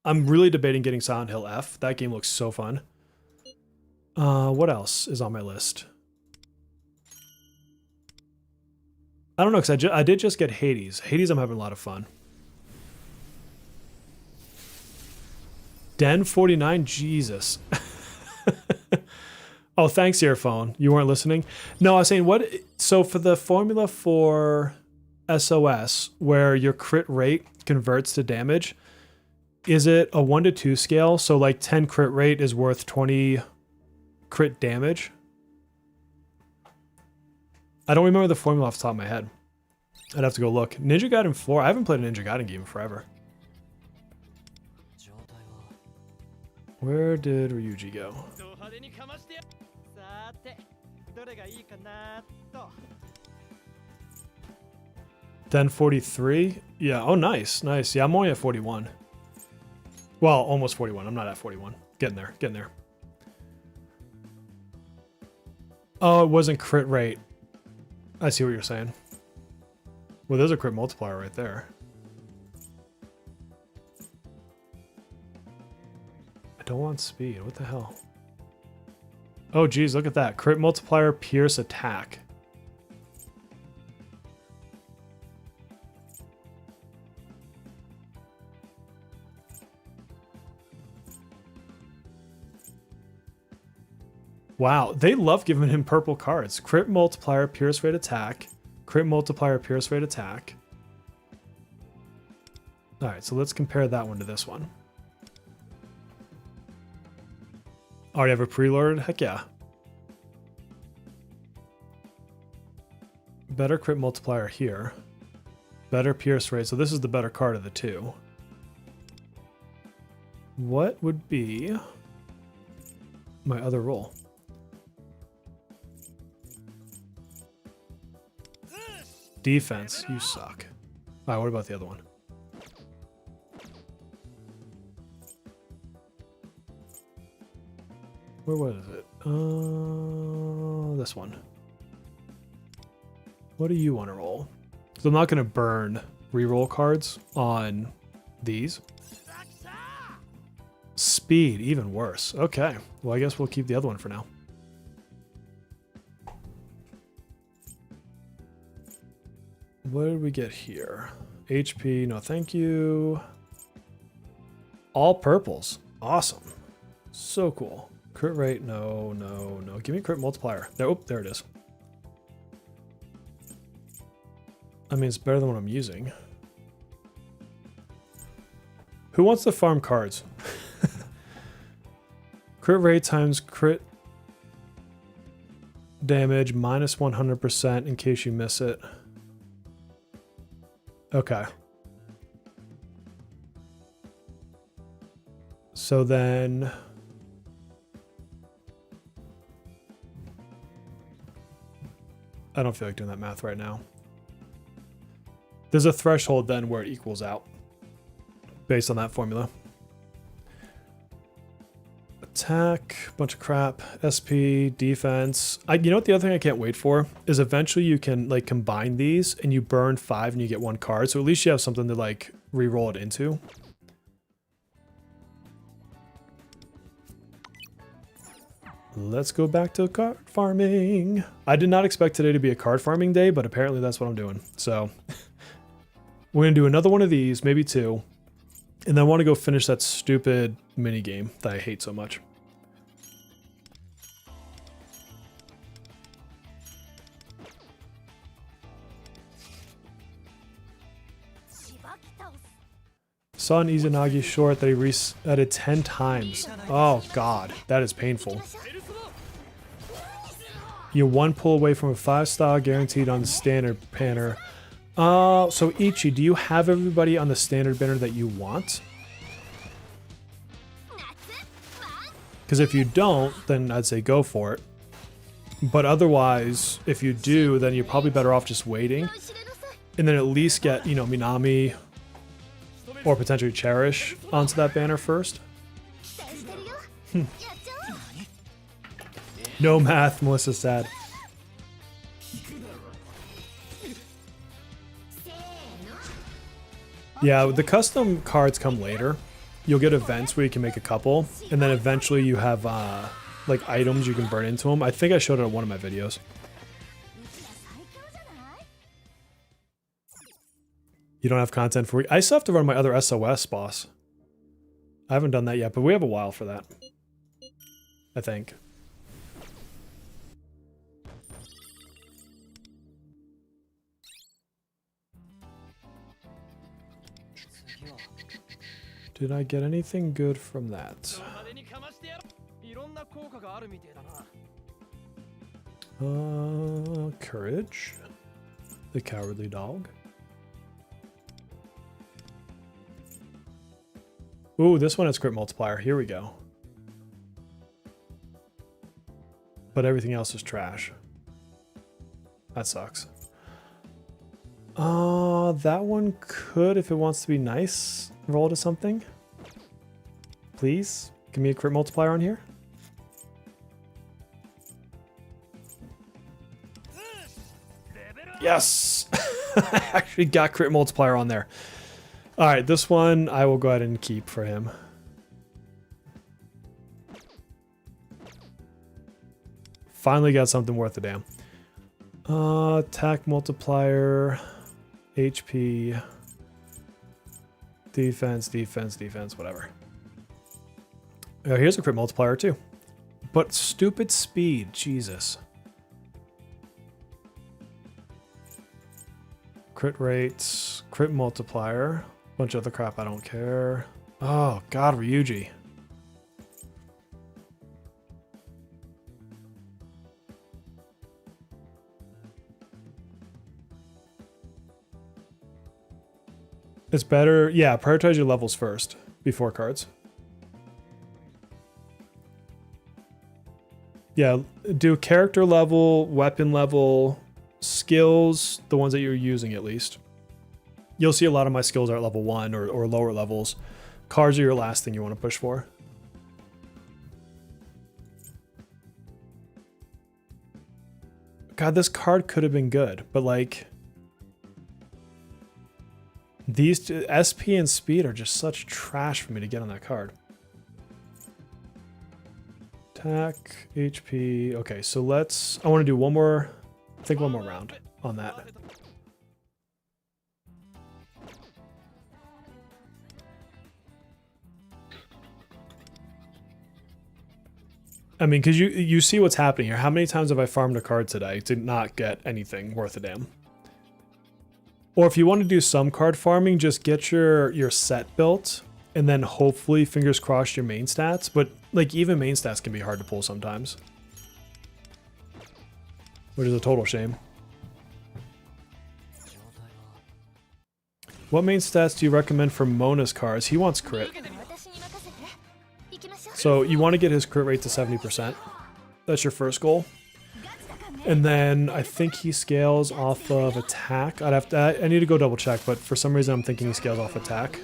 really debating getting Silent Hill F. That game looks so fun. What else is on my list? I don't know, because I did just get Hades. Hades, I'm having a lot of fun. Den 49, Jesus. Oh, thanks, Earphone. You weren't listening? No, I was saying, what? So for the formula for SOS, where your crit rate converts to damage, is it a 1 to 2 scale? So like 10 crit rate is worth 20 crit damage? I don't remember the formula off the top of my head. I'd have to go look. Ninja Gaiden 4. I haven't played a Ninja Gaiden game in forever. Where did Ryuji go? 1043? Yeah, oh nice, nice. Yeah, I'm only at 41. Well, almost 41. I'm not at 41. Getting there, getting there. Oh, it wasn't crit rate. I see what you're saying. Well, there's a crit multiplier right there. I don't want speed. What the hell? Oh, geez, look at that. Crit multiplier, pierce, attack. Wow, they love giving him purple cards. Crit multiplier, pierce rate, attack. Crit multiplier, pierce rate, attack. All right, so let's compare that one to this one. Already have a preloaded? Heck yeah. Better crit multiplier here. Better pierce rate. So this is the better card of the two. What would be my other roll? Defense. You suck. All right, what about the other one? Where was it? This one. What do you want to roll? So I'm not going to burn reroll cards on these. Speed, even worse. Okay. Well, I guess we'll keep the other one for now. What did we get here? HP, no thank you. All purples. Awesome. So cool. Crit rate, no, no, no. Give me crit multiplier. Oh, there it is. I mean, it's better than what I'm using. Who wants to farm cards? Crit rate times crit damage minus 100% in case you miss it. Okay. So then... I don't feel like doing that math right now. There's a threshold then where it equals out based on that formula. Attack, bunch of crap, SP, defense. You know what the other thing I can't wait for is eventually you can like combine these and you burn 5 and you get 1 card. So at least you have something to like re-roll it into. Let's go back to card farming. I did not expect today to be a card farming day, but apparently that's what I'm doing. So we're going to do another one of these, maybe 2. And then I want to go finish that stupid mini game that I hate so much. Saw an Izanagi short that he resetted 10 times. Oh god, that is painful. You're one pull away from a 5-star guaranteed on the standard banner. So Ichi, do you have everybody on the standard banner that you want? Because if you don't, then I'd say go for it. But otherwise, if you do, then you're probably better off just waiting. And then at least get, you know, Minami or potentially Cherish onto that banner first. No math, Melissa's sad. Yeah, the custom cards come later. You'll get events where you can make a couple, and then eventually you have like items you can burn into them. I think I showed it in one of my videos. You don't have content for... I still have to run my other SOS boss. I haven't done that yet, but we have a while for that. I think. Did I get anything good from that? Courage. The Cowardly Dog. Ooh, this one has crit multiplier. Here we go. But everything else is trash. That sucks. That one could, if it wants to be nice, roll to something. Please, give me a crit multiplier on here. Yes! I actually got crit multiplier on there. Alright, this one I will go ahead and keep for him. Finally got something worth a damn. Attack multiplier, HP, defense, defense, defense, whatever. Oh, here's a crit multiplier too. But stupid speed, Jesus. Crit rates, crit multiplier, bunch of other crap I don't care. Oh god, Ryuji. It's better, yeah, prioritize your levels first, before cards. Yeah, do character level, weapon level, skills, the ones that you're using at least. You'll see a lot of my skills are at level 1 or lower levels. Cards are your last thing you want to push for. God, this card could have been good, but like... These SP and speed are just such trash for me to get on that card. Attack, HP. Okay, so let's... I want to do one more... I think one more round on that. I mean, because you see what's happening here. How many times have I farmed a card today to not get anything worth a damn? Or if you want to do some card farming, just get your set built and then hopefully, fingers crossed, your main stats. But like even main stats can be hard to pull sometimes. Which is a total shame. What main stats do you recommend for Mona's cards? He wants crit. So you want to get his crit rate to 70%. That's your first goal. And then I think he scales off of attack. I need to go double check, but for some reason I'm thinking he scales off attack.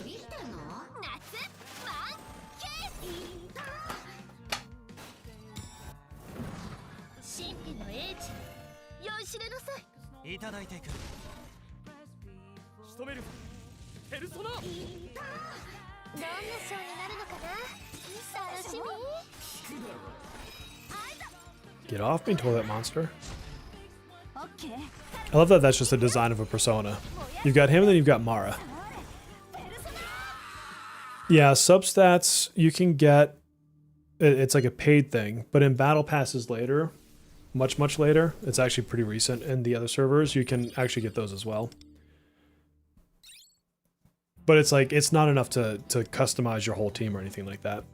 Get off me, toilet monster. I love that that's just a design of a persona. You've got him and then you've got Mara. Yeah, substats you can get. It's like a paid thing, but in battle passes later, much later, it's actually pretty recent. In the other servers, you can actually get those as well. But it's like it's not enough to customize your whole team or anything like that.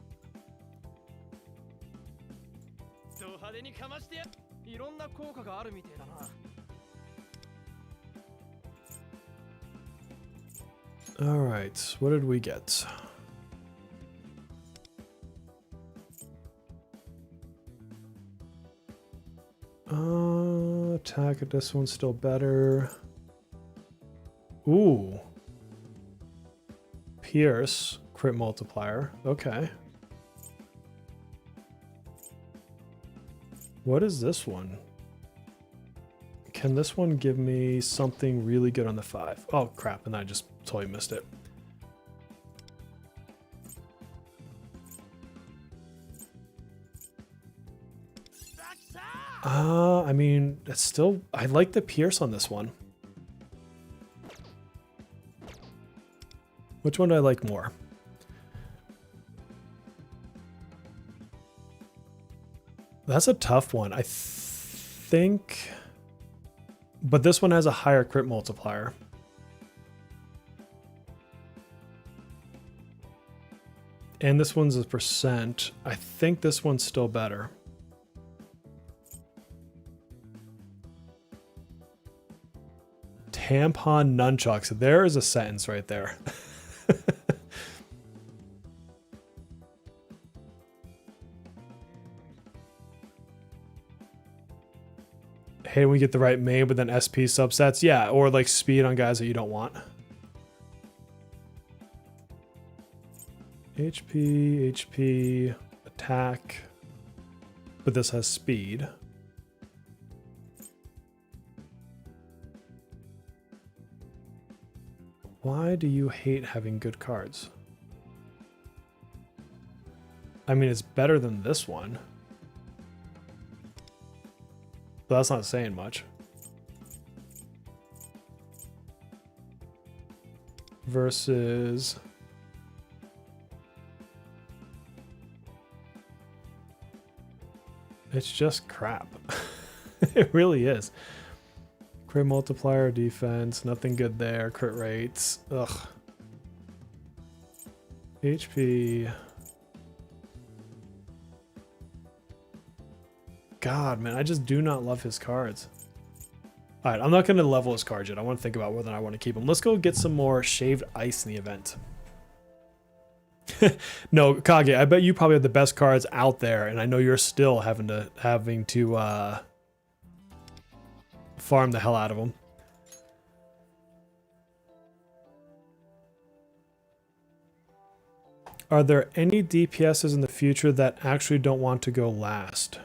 All right, what did we get? Attack at this one's still better. Ooh. Pierce, crit multiplier. Okay. What is this one? Can this one give me something really good on the 5? Oh crap, and I just totally missed it. I mean, it's still, I like the Pierce on this one. Which one do I like more? That's a tough one. I think, but this one has a higher crit multiplier. And this one's a percent. I think this one's still better. Tampon nunchucks. There is a sentence right there. Hey, we get the right main, but then SP subsets. Yeah, or like speed on guys that you don't want. HP, attack. But this has speed. Why do you hate having good cards? I mean, it's better than this one. But that's not saying much. Versus... It's just crap. It really is. Crit multiplier, defense, nothing good there. Crit rates, ugh. HP. God, man, I just do not love his cards. All right, I'm not going to level his cards yet. I want to think about whether I want to keep him. Let's go get some more shaved ice in the event. No, Kage, I bet you probably have the best cards out there, and I know you're still having to farm the hell out of them. Are there any DPSs in the future that actually don't want to go last?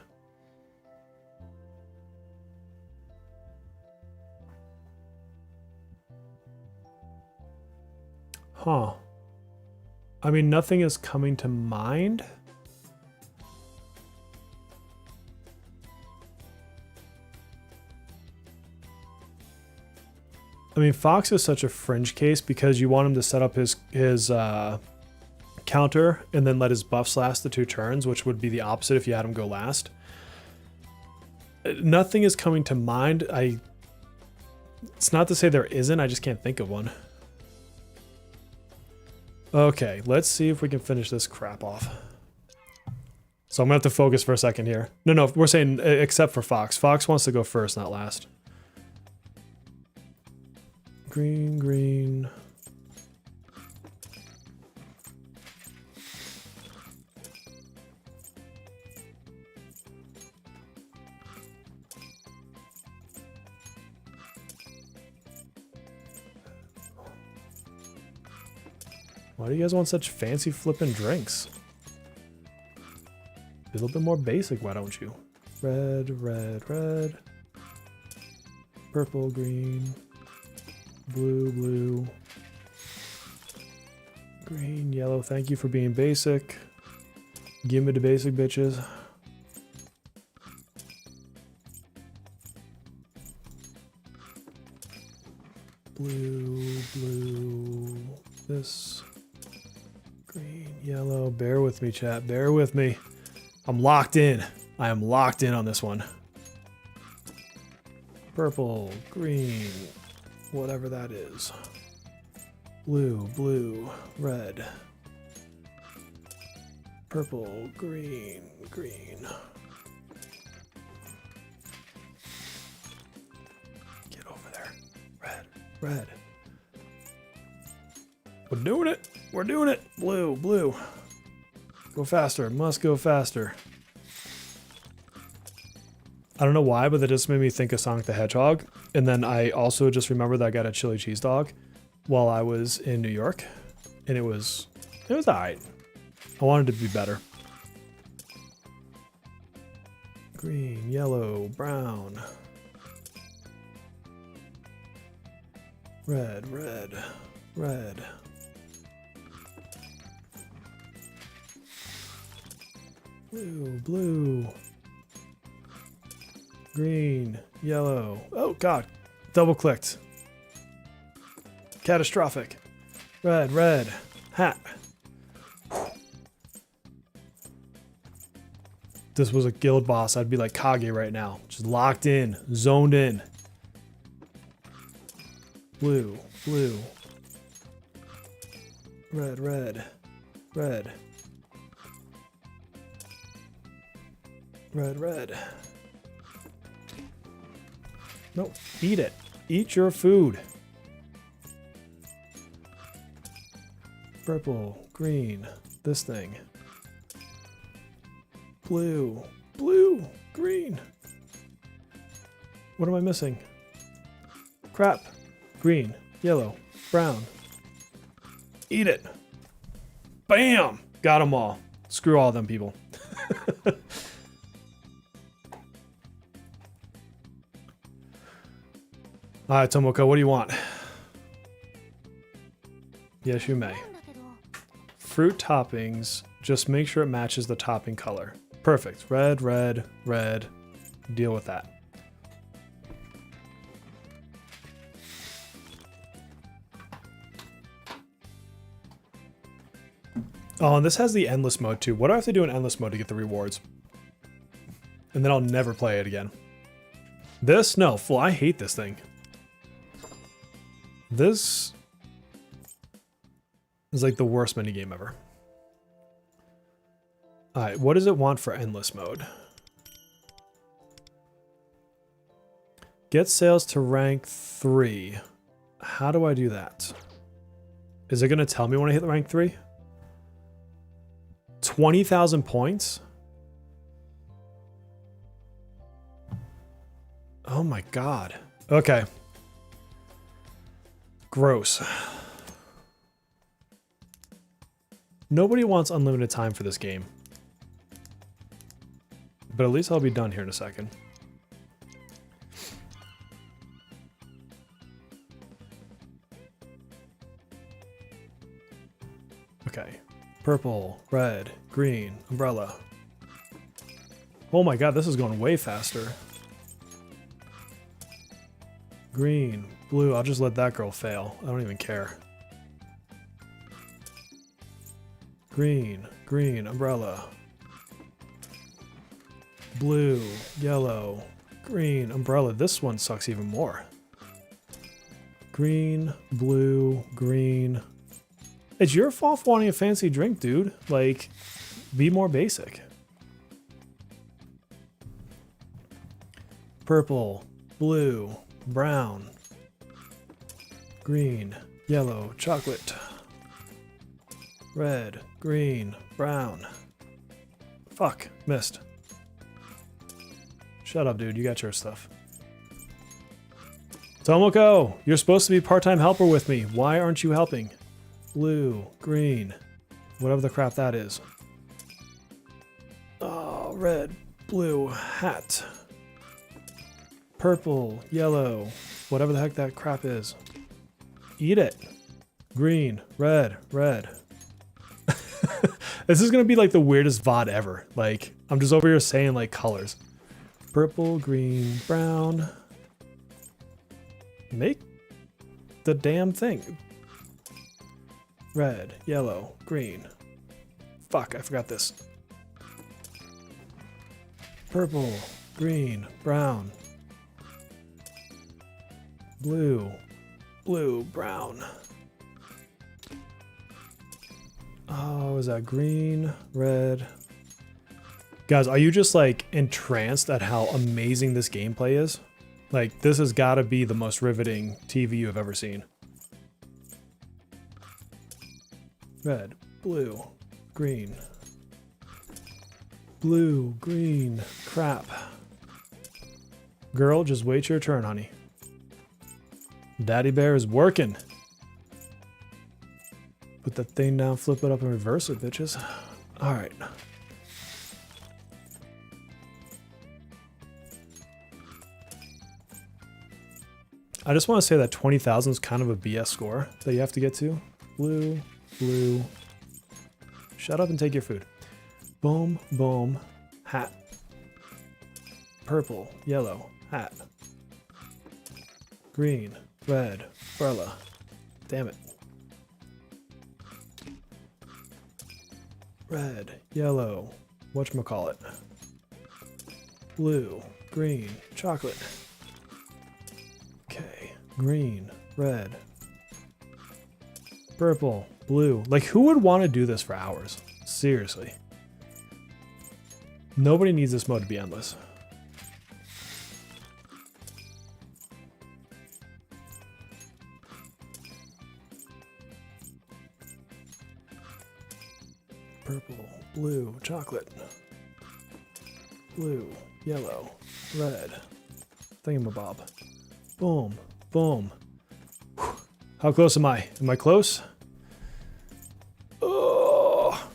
Huh. I mean, nothing is coming to mind. I mean, Fox is such a fringe case because you want him to set up his counter and then let his buffs last the 2 turns, which would be the opposite if you had him go last. Nothing is coming to mind. It's not to say there isn't, I just can't think of one. Okay, let's see if we can finish this crap off. So I'm gonna have to focus for a second here. No, we're saying except for Fox. Fox wants to go first, not last. Green. Why do you guys want such fancy flipping drinks? Be a little bit more basic, why don't you? Red. Purple, green. Blue. Green, yellow. Thank you for being basic. Give me the basic, bitches. Blue. This. Green. yellow. Bear with me, chat. Bear with me. I'm locked in. I am locked in on this one. Purple, green, whatever that is. Blue, blue, red. Purple, green, green. Get over there. Red, red. We're doing it. We're doing it. Blue, blue. Go faster. Must go faster. I don't know why, but that just made me think of Sonic the Hedgehog. And then I also just remember that I got a chili cheese dog while I was in New York. And it was alright. I wanted it to be better. Green, yellow, brown. Red, red, red. Blue, blue. Green, yellow. Oh god. Double clicked. Catastrophic. Red, red. Hat. This was a guild boss, I'd be like Kage right now. Just locked in, zoned in. Blue, blue. Red, red, red. Red, red. No, eat it. Eat your food. Purple, green, this thing. Blue, blue, green. What am I missing? Crap. Green, yellow, brown. Eat it. Bam! Got them all. Screw all of them people. Alright, Tomoko, what do you want? Yes, you may. Fruit toppings, just make sure it matches the topping color. Perfect. Red, red, red. Deal with that. Oh, and this has the endless mode too. What do I have to do in endless mode to get the rewards? And then I'll never play it again. This? No, fool, I hate this thing. This is like the worst minigame ever. Alright, what does it want for endless mode? Get sales to rank 3. How do I do that? Is it going to tell me when I hit rank 3? 20,000 points? Oh my god. Okay. Gross. Nobody wants unlimited time for this game. But at least I'll be done here in a second. Okay. Purple, red, green, umbrella. Oh my god, this is going way faster. Green, blue, I'll just let that girl fail. I don't even care. Green, green, umbrella. Blue, yellow, green, umbrella. This one sucks even more. Green, blue, green. It's your fault for wanting a fancy drink, dude. Like, be more basic. Purple, blue, brown, green, yellow, chocolate, red, green, brown. Fuck, missed. Shut up, dude. You got your stuff. Tomoko, you're supposed to be part-time helper with me. Why aren't you helping? Blue, green, whatever the crap that is. Oh, red, blue, hat. Purple, yellow, whatever the heck that crap is. Eat it. Green, red, red. This is gonna be like the weirdest VOD ever. Like, I'm just over here saying like colors. Purple, green, brown. Make the damn thing. Red, yellow, green. Fuck, I forgot this. Purple, green, brown, blue, blue, brown. Oh, is that green, red? Guys, are you just like entranced at how amazing this gameplay is? Like, this has got to be the most riveting TV you have ever seen. Red, blue, green. Blue, green, crap. Girl, just wait your turn, honey. Daddy Bear is working. Put that thing down, flip it up, and reverse it, bitches. All right. I just want to say that 20,000 is kind of a BS score that you have to get to. Blue, blue. Shut up and take your food. Boom, boom, hat. Purple, yellow, hat. Green, red, umbrella. Damn it. Red, yellow, whatchamacallit. Blue, green, chocolate. Okay, green, red, purple, blue. Like, who would want to do this for hours? Seriously. Nobody needs this mode to be endless. Purple, blue, chocolate. Blue, yellow, red. Thingamabob. Boom, boom. Whew. How close am I? Am I close? Oh.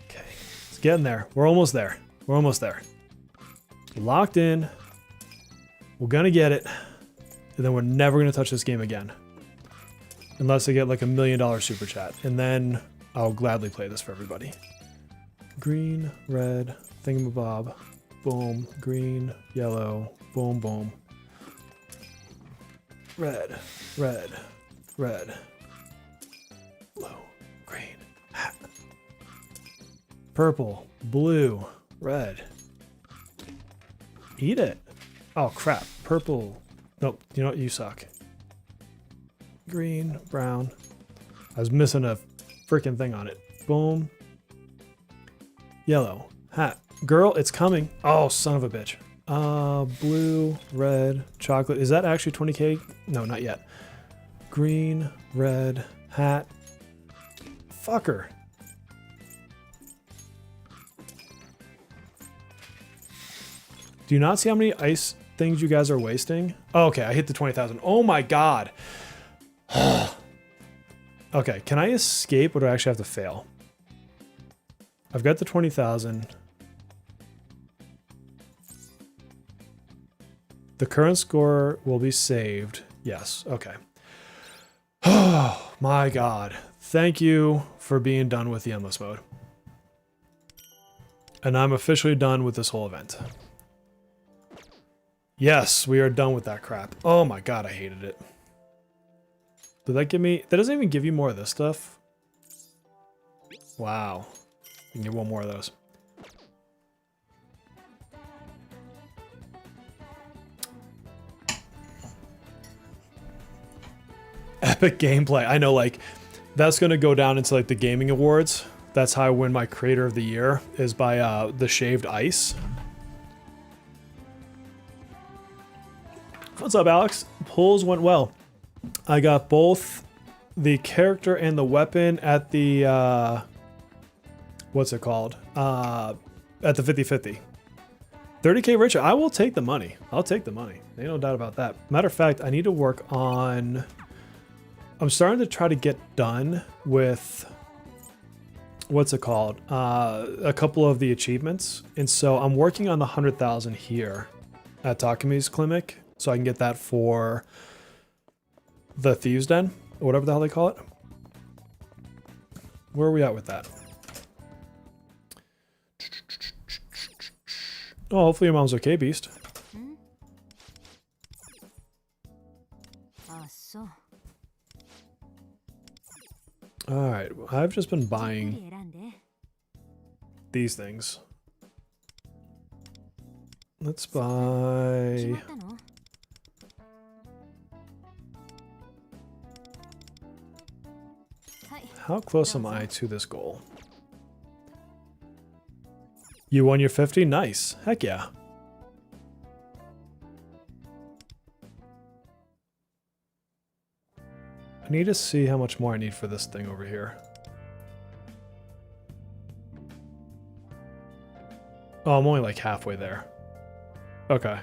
Okay, it's getting there. We're almost there. We're almost there. Locked in. We're gonna get it. And then we're never gonna touch this game again. Unless I get like $1 million super chat. And then I'll gladly play this for everybody. Green, red, thingamabob. Boom, green, yellow, boom, boom. Red, red, red. Blue, green, hat. Purple, blue, red. Eat it. Oh, crap. Purple. Nope, you know what? You suck. Green, brown. I was missing a freaking thing on it. Boom. Yellow, hat. Girl, it's coming. Oh, son of a bitch. Blue, red, chocolate. Is that actually 20k? No, not yet. Green, red, hat. Fucker. Do you not see how many ice things you guys are wasting? Oh, okay, I hit the 20,000. Oh my god. Okay, can I escape or do I actually have to fail? I've got the 20,000. The current score will be saved. Yes, okay. Oh my god. Thank you for being done with the endless mode. And I'm officially done with this whole event. Yes, we are done with that crap. Oh my god, I hated it. Did that give me... That doesn't even give you more of this stuff. Wow. You can get one more of those. Epic gameplay. I know, like, that's going to go down into, like, the gaming awards. That's how I win my Creator of the Year, is by the shaved ice. What's up, Alex? Pulls went well. I got both the character and the weapon at the, what's it called? At the 50-50. 30k richer. I will take the money. I'll take the money. Ain't no doubt about that. Matter of fact, I need to work on... I'm starting to try to get done with... What's it called? A couple of the achievements. And so I'm working on the 100,000 here at Takami's clinic. So I can get that for... the Thieves' Den, or whatever the hell they call it. Where are we at with that? Oh, hopefully your mom's okay, Beast. Alright, I've just been buying these things. Let's buy... How close am I to this goal? You won your 50? Nice. Heck yeah. I need to see how much more I need for this thing over here. Oh, I'm only like halfway there. Okay.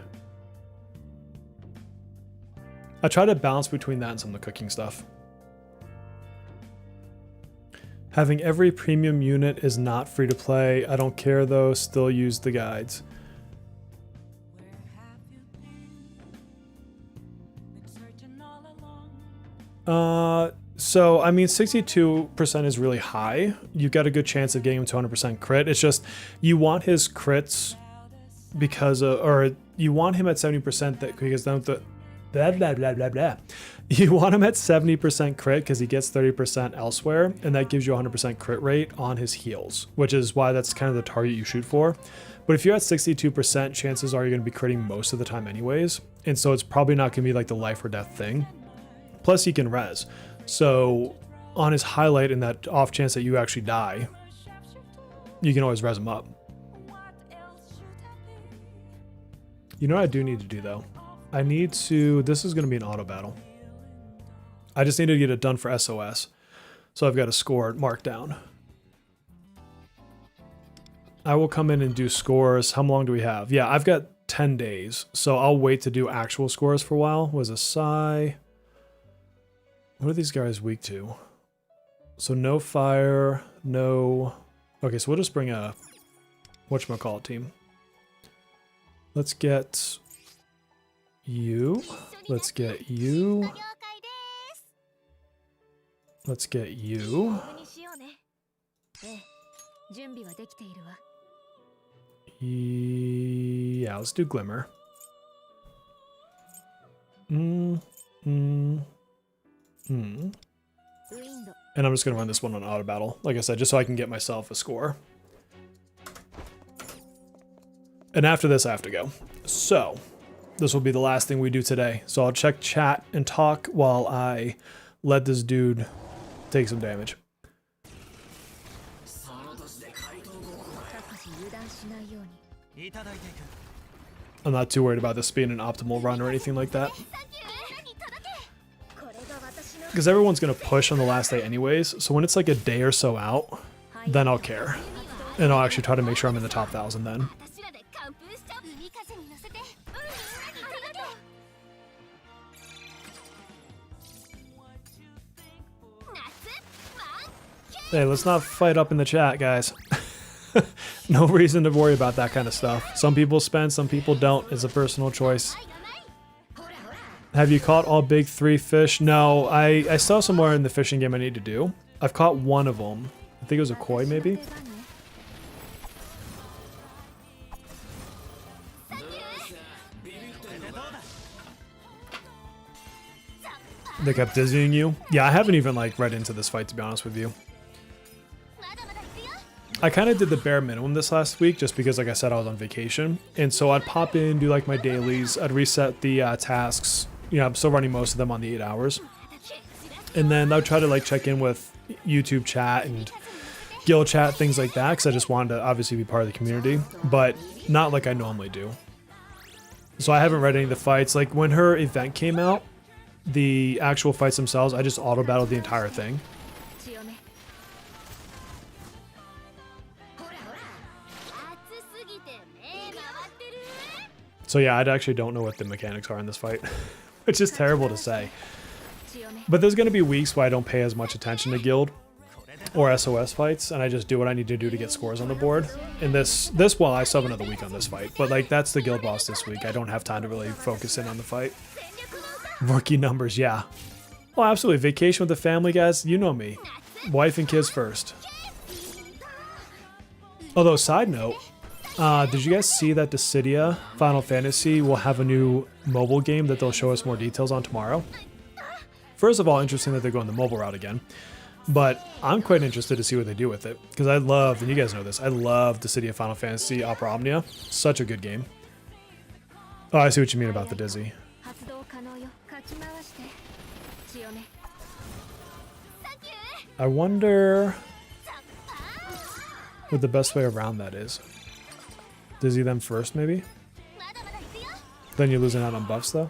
I try to balance between that and some of the cooking stuff. Having every premium unit is not free to play. I don't care though, still use the guides. So I mean 62% is really high. You've got a good chance of getting him to 100% crit. It's just you want his crits because of, or you want him at 70% that because then the blah blah blah blah blah. You want him at 70% crit because he gets 30% elsewhere, and that gives you 100% crit rate on his heals, which is why that's kind of the target you shoot for. But if you're at 62%, chances are you're going to be critting most of the time anyways, and so it's probably not going to be like the life or death thing. Plus he can res, so on his highlight and that off chance that you actually die, you can always res him up. You know what I do need to do though? I need to, this is going to be an auto battle. I just need to get it done for SOS. So I've got a score marked down. I will come in and do scores. How long do we have? Yeah, I've got 10 days. So I'll wait to do actual scores for a while. Was a Psy. What are these guys weak to? So no fire, no... Okay, so we'll just bring a whatchamacallit team. Let's get you. Let's get you. Let's get you. Yeah, let's do Glimmer. And I'm just going to run this one on auto battle, like I said, just so I can get myself a score. And after this, I have to go. So, this will be the last thing we do today. So I'll check chat and talk while I let this dude take some damage. I'm not too worried about this being an optimal run or anything like that. Because everyone's going to push on the last day anyways, so when it's like a day or so out, then I'll care. And I'll actually try to make sure I'm in the top 1,000 then. Hey, let's not fight up in the chat, guys. No reason to worry about that kind of stuff. Some people spend, some people don't. It's a personal choice. Have you caught all big 3 fish? No, I saw somewhere in the fishing game I need to do. I've caught one of them. I think it was a koi, maybe? They kept dizzying you? Yeah, I haven't even like read into this fight, to be honest with you. I kind of did the bare minimum this last week just because, like I said, I was on vacation. And so I'd pop in, do like my dailies, I'd reset the tasks. You know, I'm still running most of them on the 8 hours. And then I would try to like check in with YouTube chat and guild chat, things like that, because I just wanted to obviously be part of the community, but not like I normally do. So I haven't read any of the fights. Like when her event came out, the actual fights themselves, I just auto battled the entire thing. So yeah, I actually don't know what the mechanics are in this fight, which is terrible to say. But there's going to be weeks where I don't pay as much attention to guild or SOS fights, and I just do what I need to do to get scores on the board. And this well, I still have another week on this fight, but like that's the guild boss this week. I don't have time to really focus in on the fight. Rookie numbers, yeah. Oh, absolutely. Vacation with the family, guys. You know me. Wife and kids first. Although, side note, did you guys see that Dissidia Final Fantasy will have a new mobile game that they'll show us more details on tomorrow? First of all, interesting that they're going the mobile route again. But I'm quite interested to see what they do with it, because I love, and you guys know this, I love the City of Final Fantasy Opera Omnia. Such a good game. Oh, I see what you mean about the dizzy. I wonder what the best way around that is. Dizzy them first, maybe? Then you're losing out on buffs, though.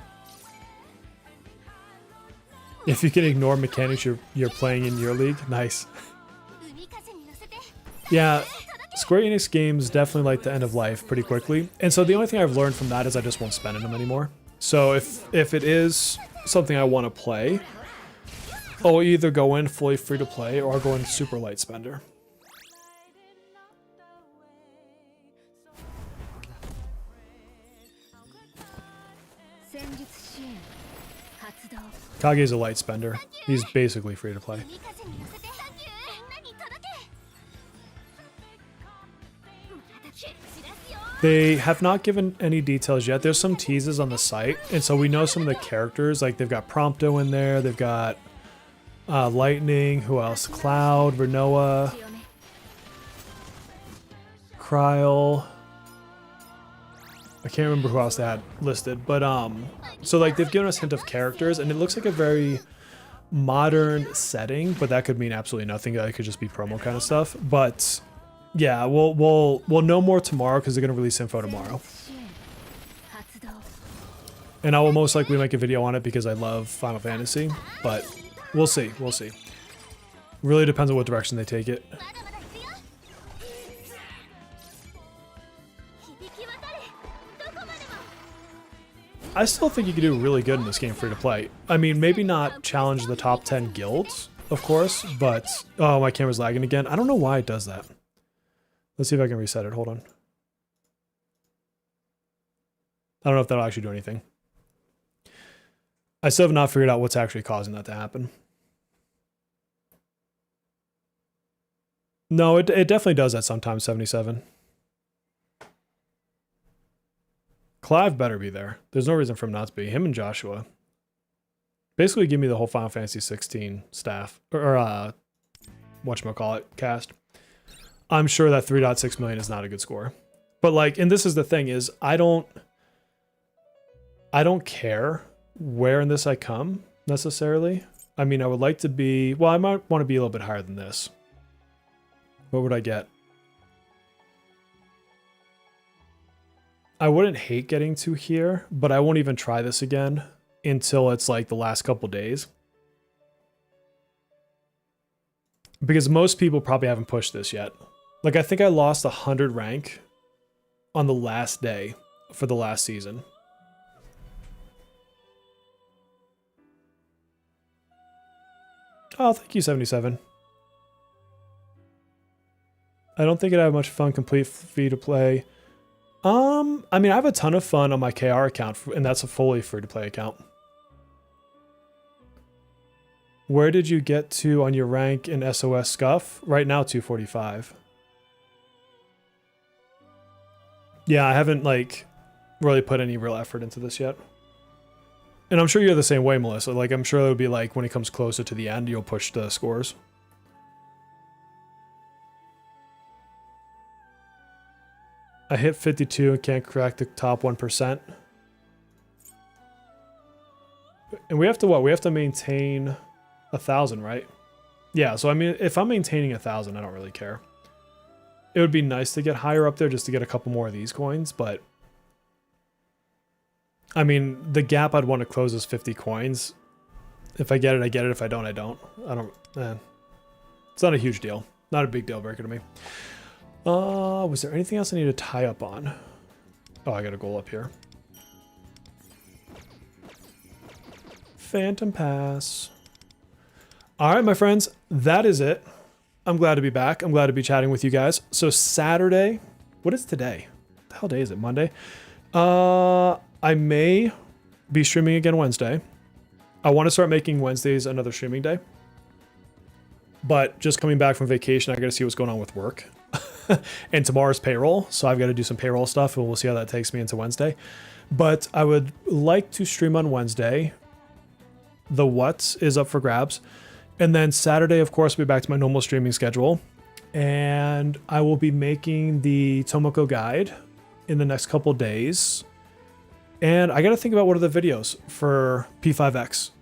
If you can ignore mechanics you're playing in your league, nice. Yeah, Square Enix games definitely like the end of life pretty quickly. And so the only thing I've learned from that is I just won't spend in them anymore. So if it is something I want to play, I'll either go in fully free to play or I'll go in super light spender. Kage's a light spender. He's basically free to play. They have not given any details yet. There's some teases on the site, and so we know some of the characters. Like they've got Prompto in there. They've got Lightning. Who else? Cloud, Renoa, Kryl. I can't remember who else they had listed, but so like they've given us hint of characters, and it looks like a very modern setting, but that could mean absolutely nothing. That could just be promo kind of stuff. But yeah, we'll know more tomorrow because they're gonna release info tomorrow, and I will most likely make a video on it because I love Final Fantasy. But we'll see. We'll see. Really depends on what direction they take it. I still think you could do really good in this game free to play. I mean, maybe not challenge the top 10 guilds, of course, but oh, my camera's lagging again. I don't know why it does that. Let's see if I can reset it. Hold on. I don't know if that'll actually do anything. I still have not figured out what's actually causing that to happen. No, it definitely does that sometimes, 77. Clive better be there. There's no reason for him not to be. Him and Joshua. Basically give me the whole Final Fantasy 16 staff. Or whatchamacallit, cast. I'm sure that 3.6 million is not a good score. But like, and this is the thing is, I don't care where in this I come, necessarily. I mean, I would like to be, well, I might want to be a little bit higher than this. What would I get? I wouldn't hate getting to here, but I won't even try this again until it's like the last couple days. Because most people probably haven't pushed this yet. Like, I think I lost 100 rank on the last day for the last season. Oh, thank you, 77. I don't think I'd have much fun complete free to play. I mean, I have a ton of fun on my KR account, and that's a fully free-to-play account. Where did you get to on your rank in SOS Scuff? Right now, 245. Yeah, I haven't, like, really put any real effort into this yet. And I'm sure you're the same way, Melissa. Like, I'm sure it would be like, when it comes closer to the end, you'll push the scores. I hit 52 and can't crack the top 1%. And we have to what? We have to maintain 1,000, right? Yeah, so I mean, if I'm maintaining 1,000, I don't really care. It would be nice to get higher up there just to get a couple more of these coins, but I mean, the gap I'd want to close is 50 coins. If I get it, I get it. If I don't, I don't. It's not a huge deal. Not a big deal breaker to me. Was there anything else I need to tie up on? Oh, I got a goal up here. Phantom Pass. All right, my friends, that is it. I'm glad to be back. I'm glad to be chatting with you guys. So Saturday, what is today? What the hell day is it? Monday? I may be streaming again Wednesday. I want to start making Wednesdays another streaming day. But just coming back from vacation, I got to see what's going on with work. And tomorrow's payroll, so I've got to do some payroll stuff, and we'll see how that takes me into Wednesday. But I would like to stream on Wednesday. The What is up for grabs. And then Saturday, of course, I'll be back to my normal streaming schedule. And I will be making the Tomoko guide in the next couple days. And I got to think about what are the videos for P5X.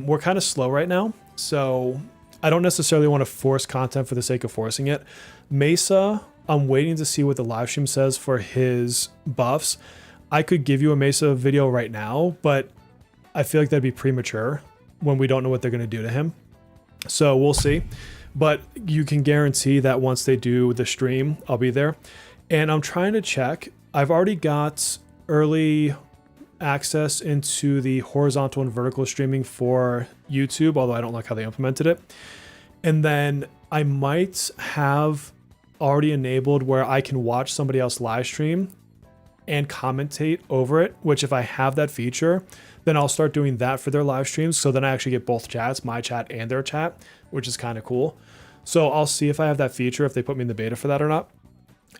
We're kind of slow right now, so I don't necessarily want to force content for the sake of forcing it. Mesa, I'm waiting to see what the live stream says for his buffs. I could give you a Mesa video right now, but I feel like that'd be premature when we don't know what they're going to do to him. So we'll see. But you can guarantee that once they do the stream, I'll be there. And I'm trying to check. I've already got early access into the horizontal and vertical streaming for YouTube, although I don't like how they implemented it. And then I might have already enabled where I can watch somebody else live stream and commentate over it, which if I have that feature, then I'll start doing that for their live streams. So then I actually get both chats, my chat and their chat, which is kind of cool. So I'll see if I have that feature, if they put me in the beta for that or not.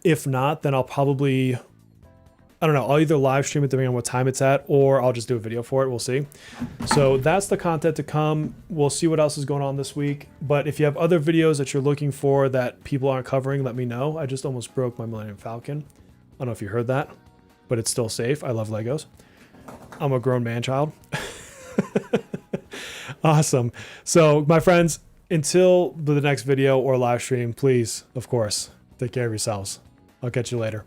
If not, then I'll probably, I don't know, I'll either live stream it depending on what time it's at, or I'll just do a video for it. We'll see. So that's the content to come. We'll see what else is going on this week. But if you have other videos that you're looking for that people aren't covering, let me know. I just almost broke my Millennium Falcon. I don't know if you heard that, but it's still safe. I love Legos. I'm a grown man child. Awesome. So my friends, until the next video or live stream, please, of course, take care of yourselves. I'll catch you later.